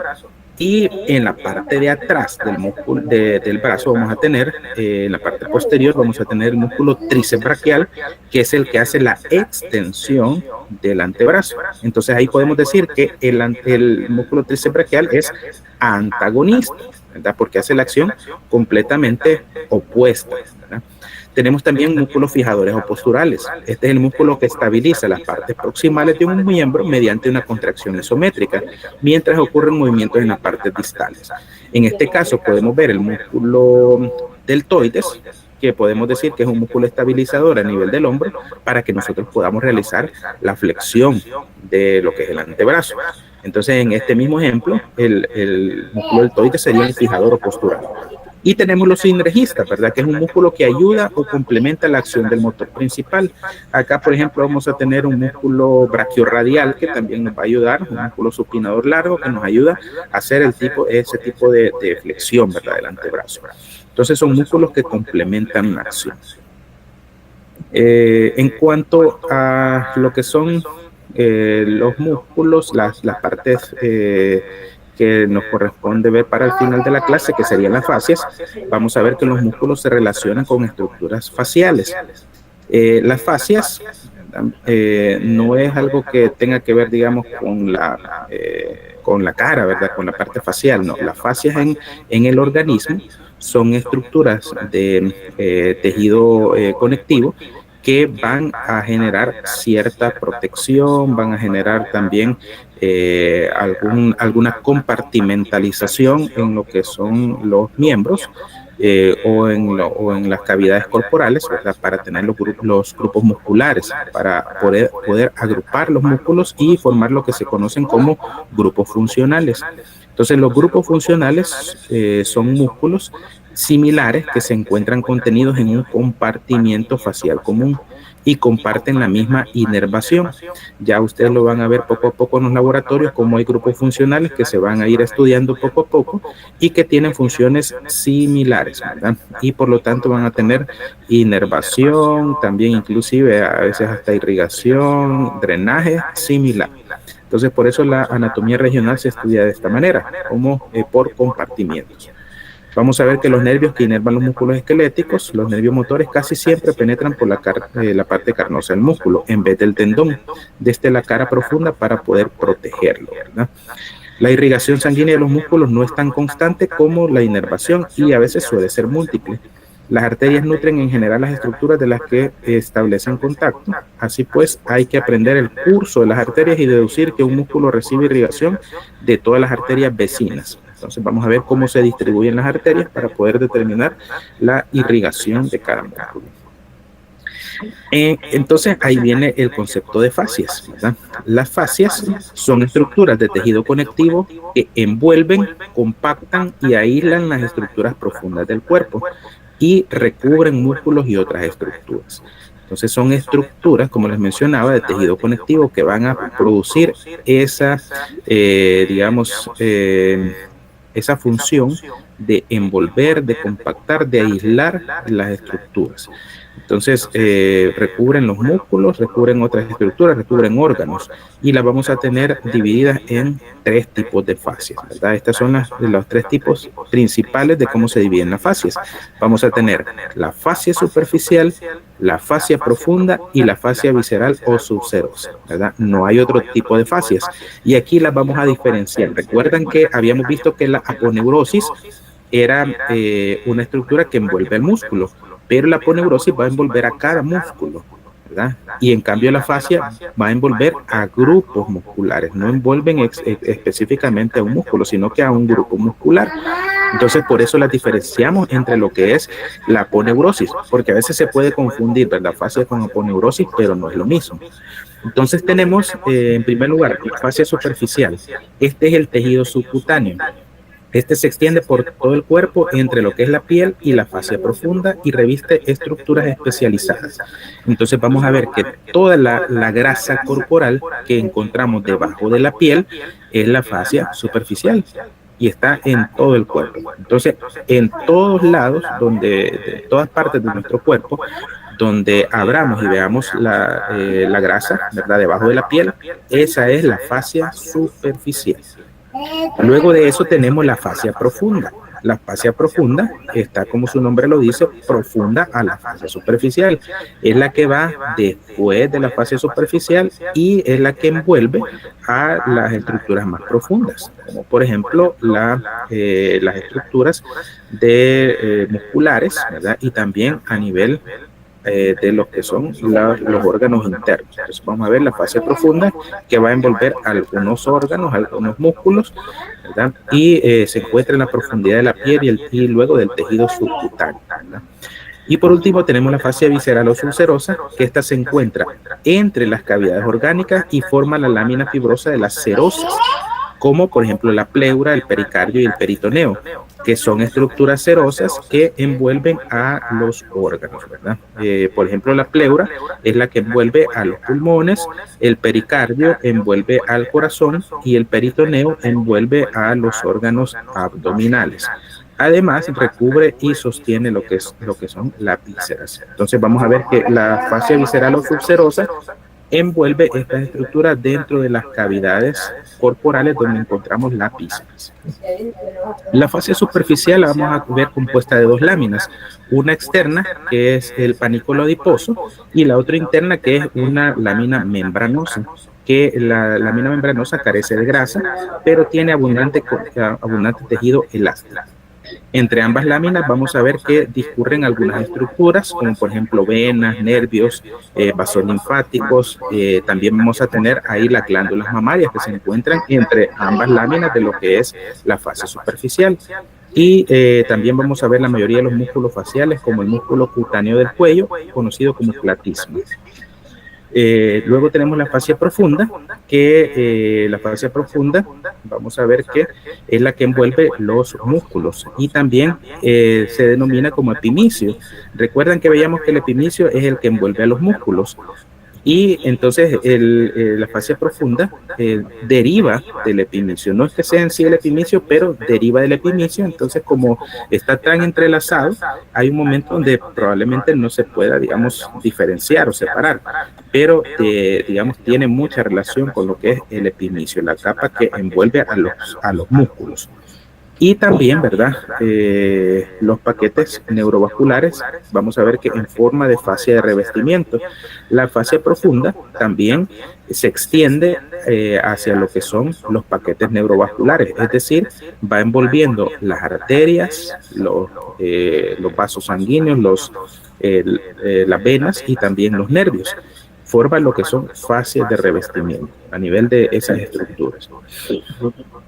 Y en la parte de atrás del músculo del brazo vamos a tener, en la parte posterior vamos a tener el músculo tríceps braquial, que es el que hace la extensión del antebrazo. Entonces ahí podemos decir que el músculo tríceps braquial es antagonista, ¿verdad? Porque hace la acción completamente opuesta, ¿verdad? Tenemos también músculos fijadores o posturales. Este es el músculo que estabiliza las partes proximales de un miembro mediante una contracción isométrica, mientras ocurren movimientos en las partes distales. En este caso podemos ver el músculo deltoides, que podemos decir que es un músculo estabilizador a nivel del hombro para que nosotros podamos realizar la flexión de lo que es el antebrazo. Entonces, en este mismo ejemplo, el músculo deltoides sería el fijador o postural. Y tenemos los sinergistas, ¿verdad? Que es un músculo que ayuda o complementa la acción del motor principal. Acá, por ejemplo, vamos a tener un músculo brachiorradial que también nos va a ayudar, un músculo supinador largo que nos ayuda a hacer ese tipo de flexión, ¿verdad? Del antebrazo. Entonces, son músculos que complementan la acción. En cuanto a lo que son los músculos, las partes que nos corresponde ver para el final de la clase, que serían las fascias, vamos a ver que los músculos se relacionan con estructuras faciales. Las fascias no es algo que tenga que ver, digamos, con la cara, ¿verdad? Con la parte facial, no. Las fascias en el organismo son estructuras de tejido conectivo que van a generar cierta protección, van a generar también alguna compartimentalización en lo que son los miembros o en las cavidades corporales, ¿verdad? Para tener los grupos musculares, para poder agrupar los músculos y formar lo que se conocen como grupos funcionales. Entonces, los grupos funcionales son músculos similares que se encuentran contenidos en un compartimiento facial común y comparten la misma inervación. Ya ustedes lo van a ver poco a poco en los laboratorios, como hay grupos funcionales que se van a ir estudiando poco a poco y que tienen funciones similares, ¿verdad? Y por lo tanto van a tener inervación, también inclusive a veces hasta irrigación, drenaje similar. Entonces, por eso la anatomía regional se estudia de esta manera, como por compartimientos. Vamos a ver que los nervios que inervan los músculos esqueléticos, los nervios motores, casi siempre penetran por la parte carnosa del músculo, en vez del tendón, desde la cara profunda para poder protegerlo, ¿verdad? La irrigación sanguínea de los músculos no es tan constante como la inervación y a veces suele ser múltiple. Las arterias nutren en general las estructuras de las que establecen contacto. Así pues, hay que aprender el curso de las arterias y deducir que un músculo recibe irrigación de todas las arterias vecinas. Entonces vamos a ver cómo se distribuyen las arterias para poder determinar la irrigación de cada músculo. Entonces ahí viene el concepto de fascias, ¿verdad? Las fascias son estructuras de tejido conectivo que envuelven, compactan y aíslan las estructuras profundas del cuerpo y recubren músculos y otras estructuras. Entonces son estructuras, como les mencionaba, de tejido conectivo que van a producir esa, esa función de envolver, de compactar, de aislar las estructuras. Entonces, recubren los músculos, recubren otras estructuras, recubren órganos y las vamos a tener divididas en 3 tipos de fascias, ¿verdad? Estas son los 3 tipos principales de cómo se dividen las fascias. Vamos a tener la fascia superficial, la fascia profunda y la fascia visceral o subserosa, ¿verdad? No hay otro tipo de fascias y aquí las vamos a diferenciar. Recuerdan que habíamos visto que la aponeurosis era una estructura que envuelve el músculo, pero la aponeurosis va a envolver a cada músculo, ¿verdad? Y en cambio la fascia va a envolver a grupos musculares, no envuelven específicamente a un músculo, sino que a un grupo muscular. Entonces, por eso las diferenciamos entre lo que es la aponeurosis, porque a veces se puede confundir, ¿verdad? Fascia con aponeurosis, pero no es lo mismo. Entonces tenemos, en primer lugar, la fascia superficial. Este es el tejido subcutáneo. Este se extiende por todo el cuerpo entre lo que es la piel y la fascia profunda y reviste estructuras especializadas. Entonces vamos a ver que toda la grasa corporal que encontramos debajo de la piel es la fascia superficial y está en todo el cuerpo. Entonces, en todos lados, de todas partes de nuestro cuerpo, donde abramos y veamos la grasa, ¿verdad? Debajo de la piel, esa es la fascia superficial. Luego de eso tenemos la fascia profunda. La fascia profunda está, como su nombre lo dice, profunda a la fascia superficial. Es la que va después de la fascia superficial y es la que envuelve a las estructuras más profundas, como por ejemplo las estructuras musculares, ¿verdad? Y también a nivel de lo que son los órganos internos. Entonces vamos a ver la fascia profunda que va a envolver algunos órganos, algunos músculos, ¿verdad? Y se encuentra en la profundidad de la piel y luego del tejido subcutáneo, ¿verdad? Y por último tenemos la fascia visceral o subserosa, que esta se encuentra entre las cavidades orgánicas y forma la lámina fibrosa de las serosas, como por ejemplo la pleura, el pericardio y el peritoneo, que son estructuras serosas que envuelven a los órganos, ¿verdad? Por ejemplo, la pleura es la que envuelve a los pulmones, el pericardio envuelve al corazón y el peritoneo envuelve a los órganos abdominales. Además, recubre y sostiene lo que son las vísceras. Entonces vamos a ver que la fascia visceral o subserosa envuelve estas estructuras dentro de las cavidades corporales donde encontramos las vísceras. La fascia superficial la vamos a ver compuesta de 2 láminas, una externa que es el panículo adiposo y la otra interna que es una lámina membranosa, que la lámina membranosa carece de grasa, pero tiene abundante tejido elástico. Entre ambas láminas vamos a ver que discurren algunas estructuras, como por ejemplo venas, nervios, vasos linfáticos. También vamos a tener ahí las glándulas mamarias que se encuentran entre ambas láminas de lo que es la fascia superficial. Y también vamos a ver la mayoría de los músculos faciales, como el músculo cutáneo del cuello, conocido como platismo. Luego tenemos la fascia profunda, que la fascia profunda vamos a ver que es la que envuelve los músculos y también se denomina como epimicio. Recuerdan que veíamos que el epimicio es el que envuelve a los músculos. Y entonces la fascia profunda deriva del epimicio. No es que sea en sí el epimicio, pero deriva del epimicio. Entonces, como está tan entrelazado, hay un momento donde probablemente no se pueda, digamos, diferenciar o separar. Pero, digamos, tiene mucha relación con lo que es el epimicio, la capa que envuelve a los músculos. Y también, ¿verdad? Los paquetes neurovasculares, vamos a ver que en forma de fascia de revestimiento. La fascia profunda también se extiende hacia lo que son los paquetes neurovasculares, es decir, va envolviendo las arterias, los vasos sanguíneos, las venas y también los nervios. Forman lo que son fascias de revestimiento a nivel de esas estructuras.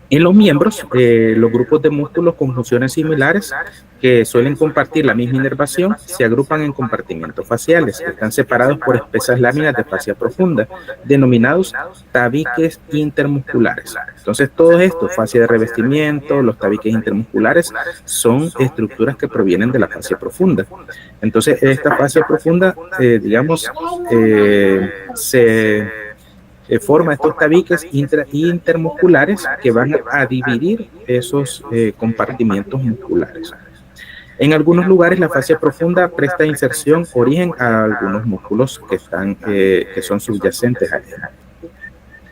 En los miembros, los grupos de músculos con funciones similares que suelen compartir la misma inervación se agrupan en compartimentos faciales que están separados por espesas láminas de fascia profunda, denominados tabiques intermusculares. Entonces, todo esto, fascia de revestimiento, los tabiques intermusculares, son estructuras que provienen de la fascia profunda. Entonces, esta fascia profunda, digamos, forma estos tabiques intermusculares que van a dividir esos compartimientos musculares. En algunos lugares la fascia profunda presta inserción, origen a algunos músculos que son subyacentes a ella.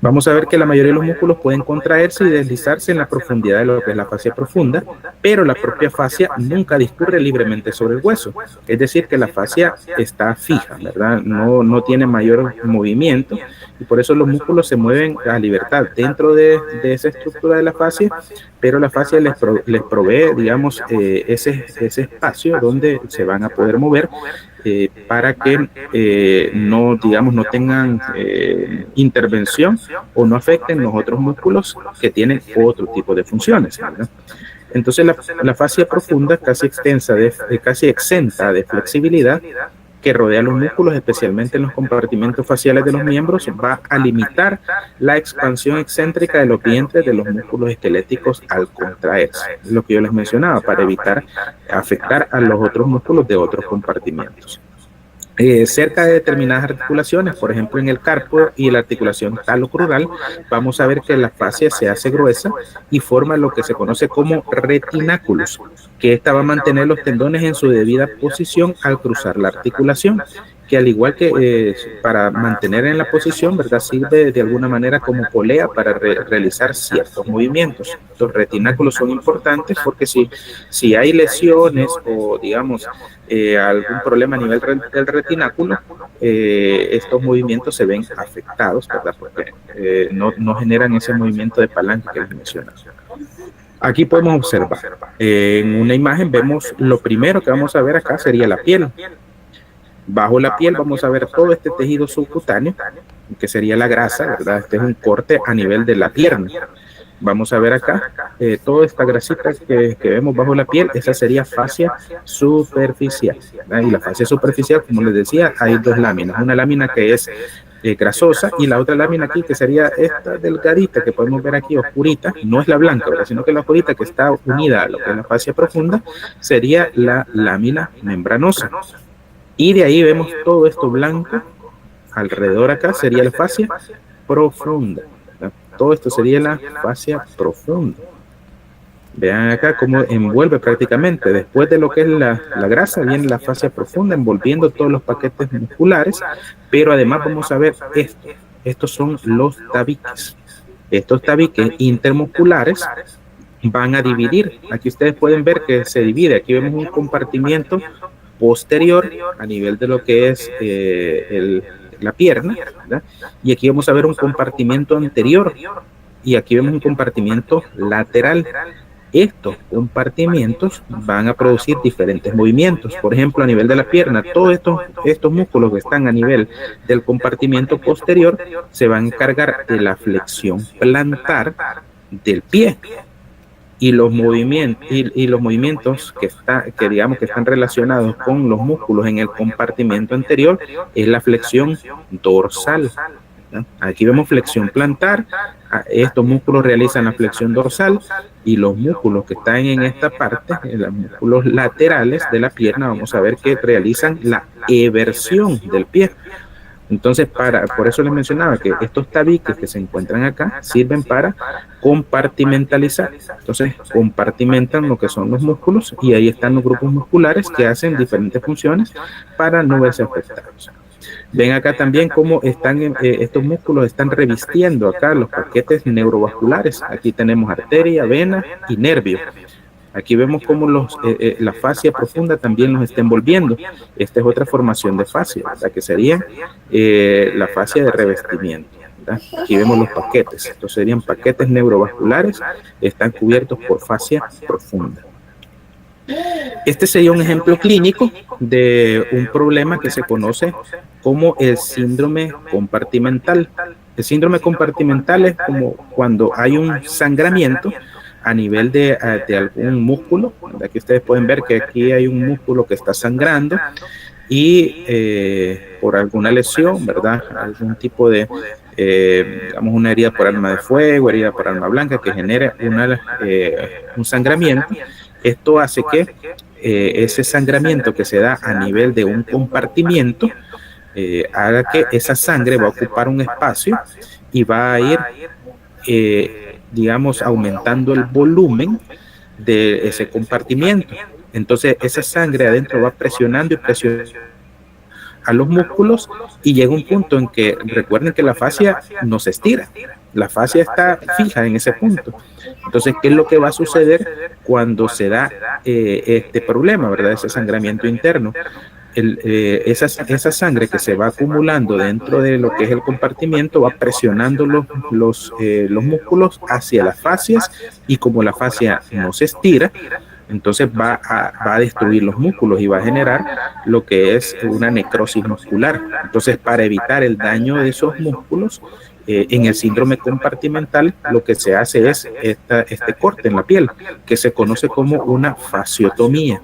Vamos a ver que la mayoría de los músculos pueden contraerse y deslizarse en la profundidad de lo que es la fascia profunda, pero la propia fascia nunca discurre libremente sobre el hueso. Es decir, que la fascia está fija, ¿verdad? No tiene mayor movimiento y por eso los músculos se mueven a libertad dentro de esa estructura de la fascia, pero la fascia les provee, digamos, ese espacio donde se van a poder mover para que no tengan intervención o no afecten los otros músculos que tienen otro tipo de funciones, ¿verdad? Entonces la fascia profunda, casi exenta de flexibilidad, que rodea los músculos, especialmente en los compartimentos faciales de los miembros, va a limitar la expansión excéntrica de los vientres de los músculos esqueléticos al contraerse. Lo que yo les mencionaba, para evitar afectar a los otros músculos de otros compartimentos. Cerca de determinadas articulaciones, por ejemplo en el carpo y la articulación talocrural, vamos a ver que la fascia se hace gruesa y forma lo que se conoce como retináculos, que esta va a mantener los tendones en su debida posición al cruzar la articulación, que al igual que para mantener en la posición, ¿verdad?, sirve de alguna manera como polea para realizar ciertos movimientos. Los retináculos son importantes porque si hay lesiones o, digamos, algún problema a nivel del retináculo, estos movimientos se ven afectados, ¿verdad?, porque no generan ese movimiento de palanca que les mencioné. Aquí podemos observar, en una imagen vemos lo primero que vamos a ver acá sería la piel. Bajo la piel vamos a ver todo este tejido subcutáneo, que sería la grasa, ¿verdad? Este es un corte a nivel de la pierna. Vamos a ver acá, toda esta grasita que vemos bajo la piel, esa sería fascia superficial, ¿verdad? Y la fascia superficial, como les decía, hay dos láminas. Una lámina que es grasosa y la otra lámina aquí que sería esta delgadita que podemos ver aquí, oscurita, no es la blanca, ¿verdad?, sino que la oscurita que está unida a lo que es la fascia profunda sería la lámina membranosa. Y de ahí vemos todo esto blanco alrededor acá sería la fascia profunda. Todo esto sería la fascia profunda. Vean acá cómo envuelve prácticamente. Después de lo que es la grasa, viene la fascia profunda envolviendo todos los paquetes musculares, pero además vamos a ver esto. Estos son los tabiques. Estos tabiques intermusculares van a dividir. Aquí ustedes pueden ver que se divide. Aquí vemos un compartimiento posterior a nivel de lo que es la pierna, ¿verdad? Y aquí vamos a ver un compartimento anterior y aquí vemos un compartimento lateral. Estos compartimentos van a producir diferentes movimientos. Por ejemplo, a nivel de la pierna, todos estos músculos que están a nivel del compartimento posterior se van a encargar de la flexión plantar del pie. Y los movimientos que están relacionados con los músculos en el compartimento anterior es la flexión dorsal, ¿no? Aquí vemos flexión plantar, estos músculos realizan la flexión dorsal y los músculos que están en esta parte, los músculos laterales de la pierna, vamos a ver que realizan la eversión del pie. Entonces, por eso les mencionaba que estos tabiques que se encuentran acá sirven para compartimentalizar. Entonces, compartimentan lo que son los músculos y ahí están los grupos musculares que hacen diferentes funciones para no verse afectados. Ven acá también cómo estos músculos están revistiendo acá los paquetes neurovasculares. Aquí tenemos arteria, vena y nervio. Aquí vemos cómo la fascia profunda también los está envolviendo. Esta es otra formación de fascia, ¿verdad?, que sería la fascia de revestimiento, ¿verdad? Aquí vemos los paquetes. Estos serían paquetes neurovasculares, están cubiertos por fascia profunda. Este sería un ejemplo clínico de un problema que se conoce como el síndrome compartimental. El síndrome compartimental es como cuando hay un sangramiento a nivel de algún músculo. Aquí ustedes pueden ver que aquí hay un músculo que está sangrando y por alguna lesión, ¿verdad?, algún tipo de, digamos, una herida por arma de fuego, herida por arma blanca que genere un sangramiento. Esto hace que ese sangramiento que se da a nivel de un compartimiento haga que esa sangre va a ocupar un espacio y va a ir, digamos, aumentando el volumen de ese compartimiento. Entonces esa sangre adentro va presionando y presionando a los músculos y llega un punto en que recuerden que la fascia no se estira, la fascia está fija en ese punto. Entonces, ¿qué es lo que va a suceder cuando se da este problema, verdad? Ese sangramiento interno. Esa sangre que se va acumulando dentro de lo que es el compartimiento va presionando los músculos hacia las fascias, y como la fascia no se estira, entonces va a destruir los músculos y va a generar lo que es una necrosis muscular. Entonces, para evitar el daño de esos músculos, en el síndrome compartimental lo que se hace es este corte en la piel, que se conoce como una fasciotomía.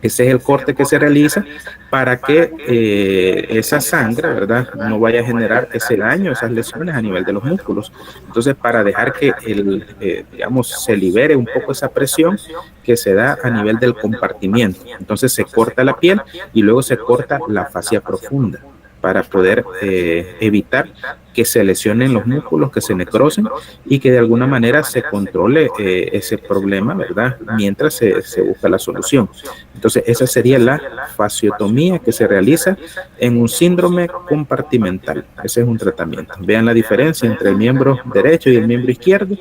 Ese es el corte que se realiza para que esa sangre, ¿verdad?, no vaya a generar ese daño, esas lesiones a nivel de los músculos. Entonces, para dejar que digamos, se libere un poco esa presión que se da a nivel del compartimiento. Entonces, se corta la piel y luego se corta la fascia profunda para poder evitar que se lesionen los músculos, que se necrosen y que de alguna manera se controle ese problema, ¿verdad?, mientras se busca la solución. Entonces, esa sería la fasciotomía que se realiza en un síndrome compartimental. Ese es un tratamiento. Vean la diferencia entre el miembro derecho y el miembro izquierdo.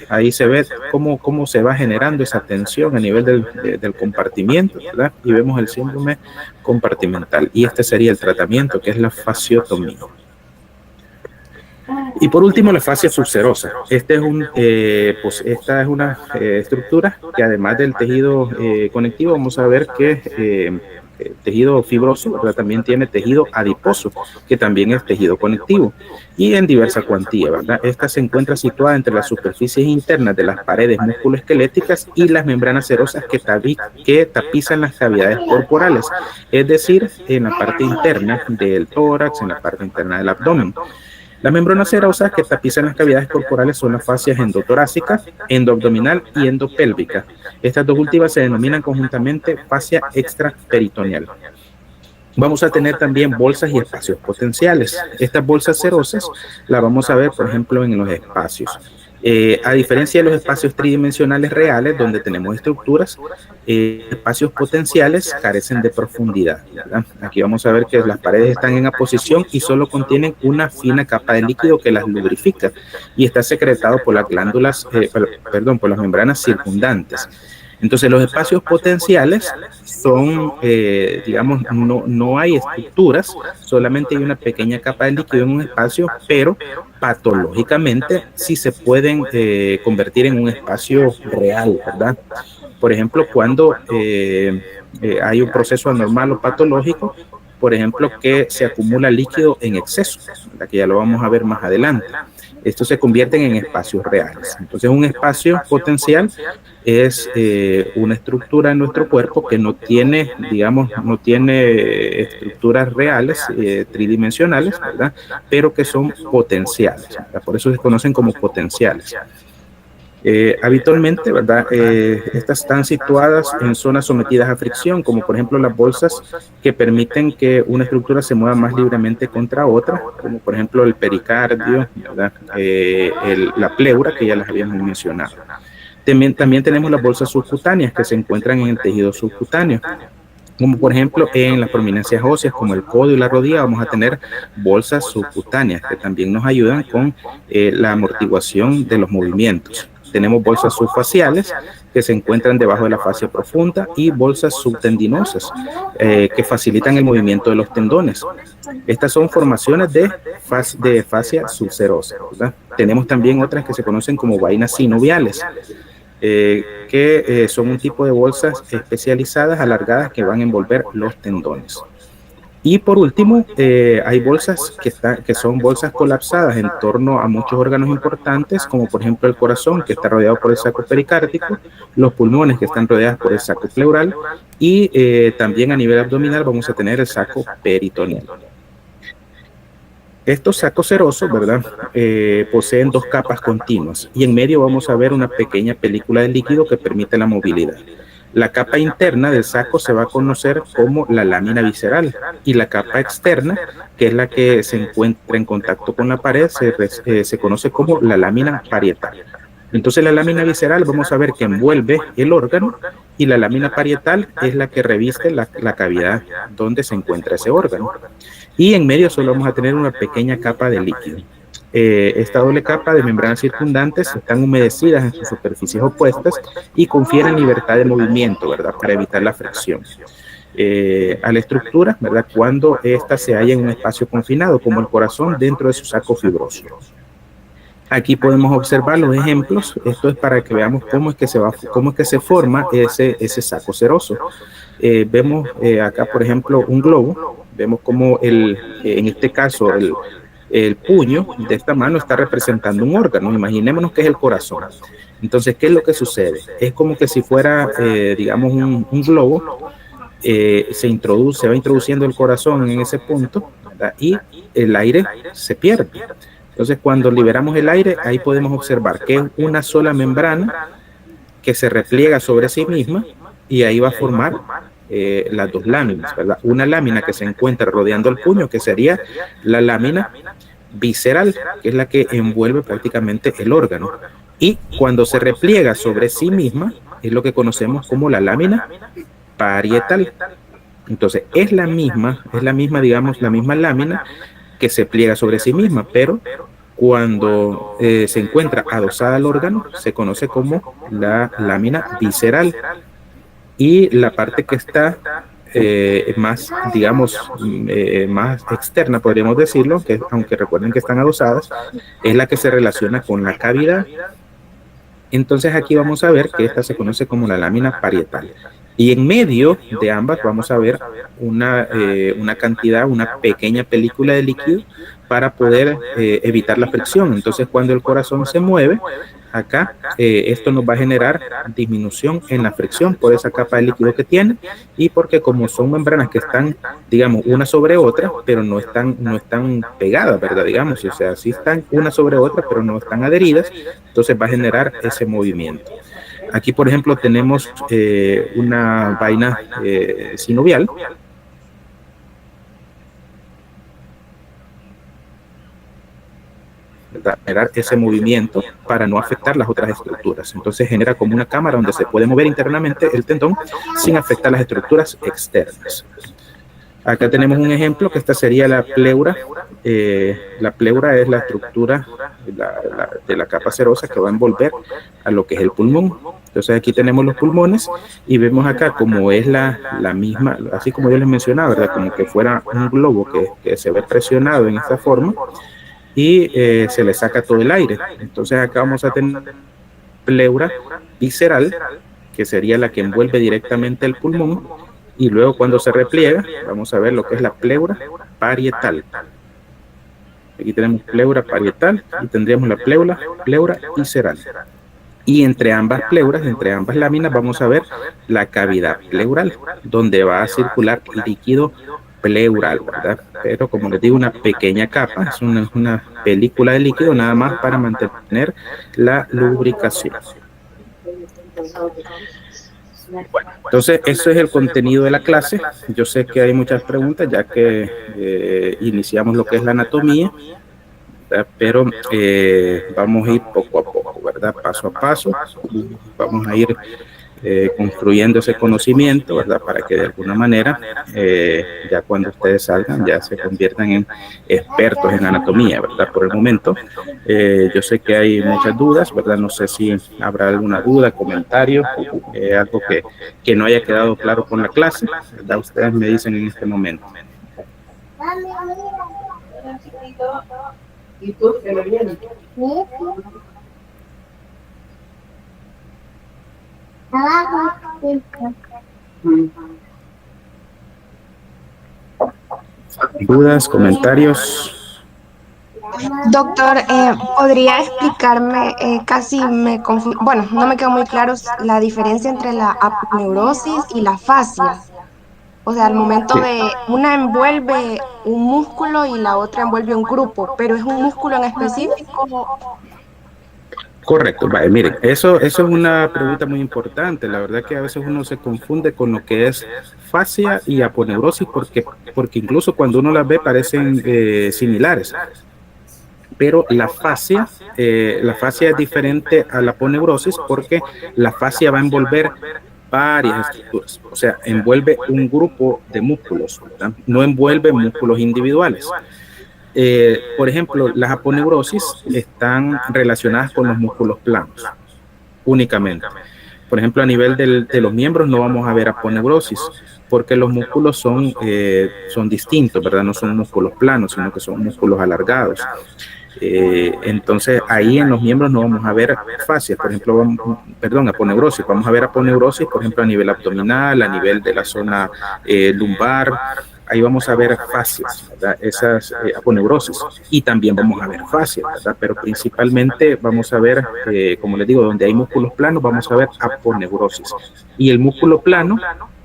Ahí se ve cómo se va generando esa tensión a nivel del compartimiento, ¿verdad? Y vemos el síndrome compartimental. Y este sería el tratamiento, que es la fasciotomía. Y por último, la fascia subserosa. Esta es una estructura que, además del tejido conectivo, vamos a ver que tejido fibroso, ¿verdad?, también tiene tejido adiposo, que también es tejido conectivo, y en diversa cuantía, ¿verdad? Esta se encuentra situada entre las superficies internas de las paredes musculoesqueléticas y las membranas serosas que tapizan las cavidades corporales, es decir, en la parte interna del tórax, en la parte interna del abdomen. Las membranas serosas que tapizan las cavidades corporales son las fascias endotorácica, endoabdominal y endopélvica. Estas dos últimas se denominan conjuntamente fascia extraperitoneal. Vamos a tener también bolsas y espacios potenciales. Estas bolsas serosas las vamos a ver, por ejemplo, en los espacios. A diferencia de los espacios tridimensionales reales, donde tenemos estructuras, espacios potenciales carecen de profundidad, ¿verdad? Aquí vamos a ver que las paredes están en aposición y solo contienen una fina capa de líquido que las lubrifica y está secretado por las glándulas, por las membranas circundantes. Entonces, los espacios potenciales son, digamos, no hay estructuras, solamente hay una pequeña capa de líquido en un espacio, pero patológicamente sí se pueden convertir en un espacio real, ¿verdad? Por ejemplo, cuando hay un proceso anormal o patológico, por ejemplo, que se acumula líquido en exceso, ¿verdad?, que ya lo vamos a ver más adelante. Estos se convierten en espacios reales. Entonces, un espacio potencial es una estructura en nuestro cuerpo que no tiene, digamos, no tiene estructuras reales, tridimensionales, ¿verdad?, pero que son potenciales, ¿verdad? Por eso se conocen como potenciales. Habitualmente, ¿verdad?, estas están situadas en zonas sometidas a fricción, como por ejemplo las bolsas que permiten que una estructura se mueva más libremente contra otra, como por ejemplo el pericardio, ¿verdad?, la pleura, que ya las habíamos mencionado. También tenemos las bolsas subcutáneas que se encuentran en el tejido subcutáneo, como por ejemplo en las prominencias óseas como el codo y la rodilla vamos a tener bolsas subcutáneas que también nos ayudan con la amortiguación de los movimientos. Tenemos bolsas subfaciales que se encuentran debajo de la fascia profunda y bolsas subtendinosas que facilitan el movimiento de los tendones. Estas son formaciones de fascia subserosa, ¿verdad? Tenemos también otras que se conocen como vainas sinoviales, que son un tipo de bolsas especializadas alargadas que van a envolver los tendones. Y por último, hay bolsas que son bolsas colapsadas en torno a muchos órganos importantes, como por ejemplo el corazón, que está rodeado por el saco pericárdico, los pulmones, que están rodeados por el saco pleural, y también a nivel abdominal vamos a tener el saco peritoneal. Estos sacos serosos, ¿verdad?, poseen dos capas continuas y en medio vamos a ver una pequeña película de líquido que permite la movilidad. La capa interna del saco se va a conocer como la lámina visceral y la capa externa, que es la que se encuentra en contacto con la pared, se conoce como la lámina parietal. Entonces la lámina visceral vamos a ver que envuelve el órgano y la lámina parietal es la que reviste la cavidad donde se encuentra ese órgano. Y en medio solo vamos a tener una pequeña capa de líquido. Esta doble capa de membranas circundantes están humedecidas en sus superficies opuestas y confieren libertad de movimiento, ¿verdad? Para evitar la fricción. A la estructura, ¿verdad? Cuando ésta se halla en un espacio confinado, como el corazón dentro de su saco fibroso. Aquí podemos observar los ejemplos. Esto es para que veamos cómo es que se forma ese saco seroso. Vemos acá, por ejemplo, un globo. Vemos cómo en este caso el puño de esta mano está representando un órgano. Imaginémonos que es el corazón. Entonces, ¿qué es lo que sucede? Es como que si fuera, digamos, un globo. Se va introduciendo el corazón en ese punto, ¿verdad? Y el aire se pierde. Entonces, cuando liberamos el aire, ahí podemos observar que es una sola membrana que se repliega sobre sí misma y ahí va a formar las dos láminas, ¿verdad? Una lámina que se encuentra rodeando el puño, que sería la lámina visceral, que es la que envuelve prácticamente el órgano. Y cuando se repliega sobre sí misma, es lo que conocemos como la lámina parietal. Entonces, es la misma, digamos, la misma lámina que se pliega sobre sí misma, pero cuando se encuentra adosada al órgano, se conoce como la lámina visceral. Y la parte que está más, digamos, más externa, podríamos decirlo, que aunque recuerden que están adosadas, es la que se relaciona con la cavidad. Entonces aquí vamos a ver que esta se conoce como la lámina parietal. Y en medio de ambas vamos a ver una pequeña película de líquido para poder evitar la fricción. Entonces cuando el corazón se mueve, acá esto nos va a generar disminución en la fricción por esa capa de líquido que tiene y porque como son membranas que están, digamos, una sobre otra, pero no están pegadas, ¿verdad? Digamos, o sea, sí están una sobre otra, pero no están adheridas, entonces va a generar ese movimiento. Aquí, por ejemplo, tenemos una vaina sinovial. Generar ese movimiento para no afectar las otras estructuras. Entonces genera como una cámara donde se puede mover internamente el tendón sin afectar las estructuras externas. Acá tenemos un ejemplo que esta sería la pleura. La pleura es la estructura de la capa serosa que va a envolver a lo que es el pulmón. Entonces aquí tenemos los pulmones y vemos acá como es la misma, así como yo les mencionaba, ¿verdad? Como que fuera un globo que se ve presionado en esta forma y se le saca todo el aire. Entonces acá vamos a tener pleura visceral, que sería la que envuelve directamente el pulmón, y luego cuando se repliega, vamos a ver lo que es la pleura parietal. Aquí tenemos pleura parietal y tendríamos la pleura visceral. Y entre ambas pleuras, entre ambas láminas, vamos a ver la cavidad pleural, donde va a circular líquido pleural, ¿verdad? Pero como les digo, una pequeña capa, es una película de líquido nada más para mantener la lubricación. Bueno, entonces eso es el contenido de la clase. Yo sé que hay muchas preguntas ya que iniciamos lo que es la anatomía, ¿verdad? Pero vamos a ir poco a poco, ¿verdad? Paso a paso, vamos a ir construyendo ese conocimiento, ¿verdad? Para que de alguna manera, ya cuando ustedes salgan, ya se conviertan en expertos en anatomía, ¿verdad? Por el momento, yo sé que hay muchas dudas, ¿verdad? No sé si habrá alguna duda, comentario, algo que no haya quedado claro con la clase, ¿verdad? Ustedes me dicen en este momento. ¿Y tú qué me vienes? ¿Dudas, comentarios? Doctor, ¿podría explicarme? Casi me confundí, bueno, no me quedó muy claro la diferencia entre la apneurosis y la fascia. O sea, al momento Sí. de una envuelve un músculo y la otra envuelve un grupo, pero es un músculo en específico. Correcto, vale, miren, eso es una pregunta muy importante. La verdad que a veces uno se confunde con lo que es fascia y aponeurosis porque incluso cuando uno las ve parecen similares. Pero la fascia es diferente a la aponeurosis porque la fascia va a envolver varias estructuras, o sea, envuelve un grupo de músculos, ¿verdad? No envuelve músculos individuales. Por ejemplo, las aponeurosis están relacionadas con los músculos planos únicamente. Por ejemplo, a nivel de los miembros no vamos a ver aponeurosis porque los músculos son distintos, ¿verdad? No son músculos planos, sino que son músculos alargados. Entonces ahí en los miembros no vamos a ver fascias, por ejemplo, aponeurosis. Vamos a ver aponeurosis, por ejemplo, a nivel abdominal, a nivel de la zona lumbar. Ahí vamos a ver fascias, ¿verdad? Esas aponeurosis. Y también vamos a ver fascias, ¿verdad? Pero principalmente vamos a ver, como les digo, donde hay músculos planos, vamos a ver aponeurosis. Y el músculo plano,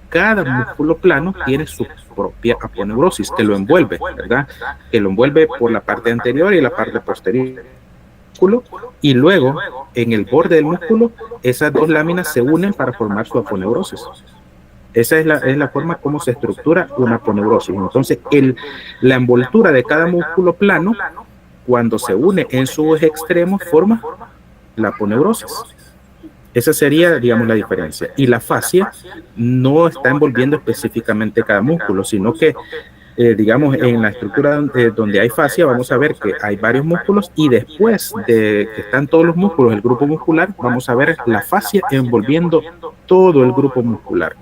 cada músculo plano tiene su propia aponeurosis que lo envuelve, ¿verdad? Que lo envuelve por la parte anterior y la parte posterior. Y luego, en el borde del músculo, esas dos láminas se unen para formar su aponeurosis. Esa es la forma como se estructura una aponeurosis. Entonces, la envoltura de cada músculo plano, cuando se une en sus extremos, forma la aponeurosis. Esa sería, digamos, la diferencia. Y la fascia no está envolviendo específicamente cada músculo, sino que, digamos, en la estructura donde hay fascia, vamos a ver que hay varios músculos y después de que están todos los músculos, el grupo muscular, vamos a ver la fascia envolviendo todo el grupo muscular.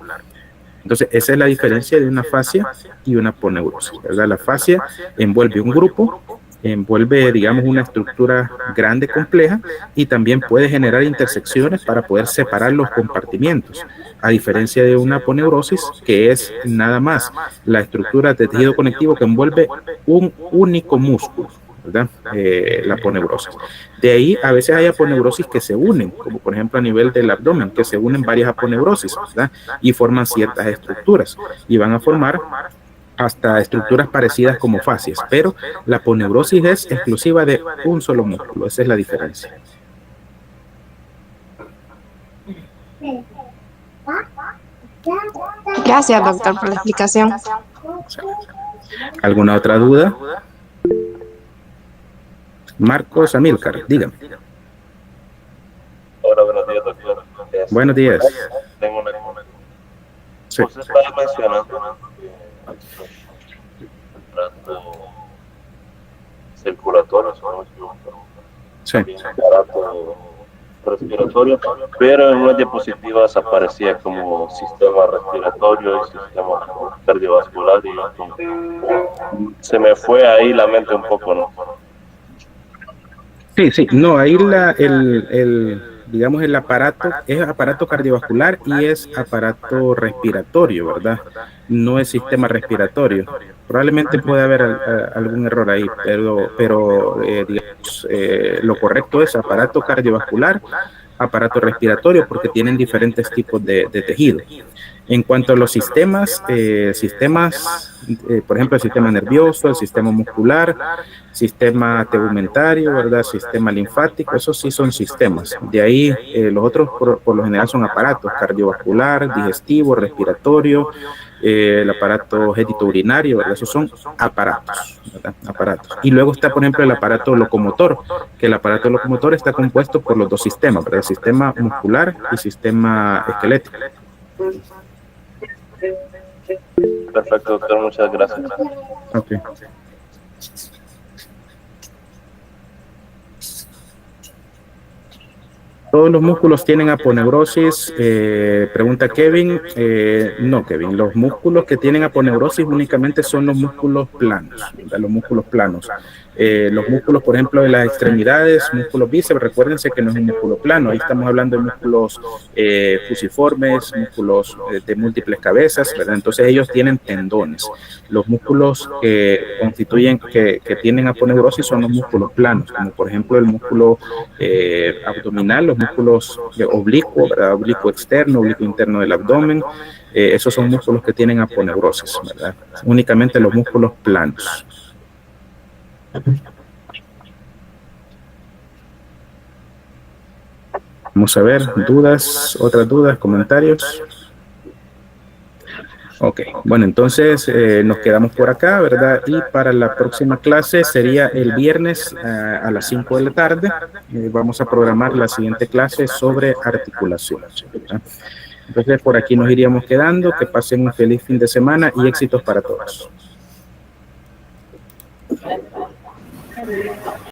Entonces, esa es la diferencia de una fascia y una aponeurosis, ¿verdad? La fascia envuelve un grupo, envuelve, digamos, una estructura grande, compleja, y también puede generar intersecciones para poder separar los compartimientos, a diferencia de una aponeurosis, que es nada más la estructura de tejido conectivo que envuelve un único músculo, ¿verdad? La aponeurosis. De ahí, a veces hay aponeurosis que se unen, como por ejemplo a nivel del abdomen, que se unen varias aponeurosis, ¿verdad? Y forman ciertas estructuras, y van a formar hasta estructuras parecidas como fascias, pero la aponeurosis es exclusiva de un solo músculo. Esa es la diferencia. Gracias, doctor, por la explicación. ¿Alguna otra duda? Marcos Amílcar, dígame. Hola, buenos días, doctor. Buenos días. Tengo una Sí. Usted estaba mencionando trato circulatorio, Sí. aparato respiratorio, pero en unas diapositivas aparecía como sistema respiratorio y sistema cardiovascular y se me fue ahí la mente un poco, ¿no? Sí, no, ahí digamos, el aparato es aparato cardiovascular y es aparato respiratorio, ¿verdad? No es sistema respiratorio. Probablemente puede haber algún error ahí, pero digamos, lo correcto es aparato cardiovascular, aparato respiratorio, porque tienen diferentes tipos de tejido. En cuanto a los sistemas, por ejemplo, el sistema nervioso, el sistema muscular, sistema tegumentario, ¿verdad? Sistema linfático, esos sí son sistemas. De ahí, los otros por lo general son aparatos: cardiovascular, digestivo, respiratorio, el aparato genitourinario, ¿verdad? Esos son aparatos, ¿verdad? Aparatos. Y luego está, por ejemplo, el aparato locomotor, que el aparato locomotor está compuesto por los dos sistemas, ¿verdad? El sistema muscular y sistema esquelético. Perfecto, doctor, muchas gracias. Okay. ¿Todos los músculos tienen aponeurosis? Pregunta Kevin. No, Kevin. Los músculos que tienen aponeurosis únicamente son los músculos planos, ¿verdad? Los músculos planos. Los músculos, por ejemplo, de las extremidades, músculos bíceps, recuérdense que no es un músculo plano. Ahí estamos hablando de músculos fusiformes, músculos de múltiples cabezas, ¿verdad? Entonces ellos tienen tendones. Los músculos que tienen aponeurosis son los músculos planos, como por ejemplo el músculo abdominal, los músculos oblicuo, ¿verdad? Oblicuo externo, oblicuo interno del abdomen. Esos son músculos que tienen aponeurosis, ¿verdad? Únicamente los músculos planos. Vamos a ver, dudas, otras dudas, comentarios. Ok, bueno, entonces nos quedamos por acá, ¿verdad? Y para la próxima clase sería el viernes a las 5 de la tarde. Vamos a programar la siguiente clase sobre articulación, ¿verdad? Entonces por aquí nos iríamos quedando. Que pasen un feliz fin de semana y éxitos para todos.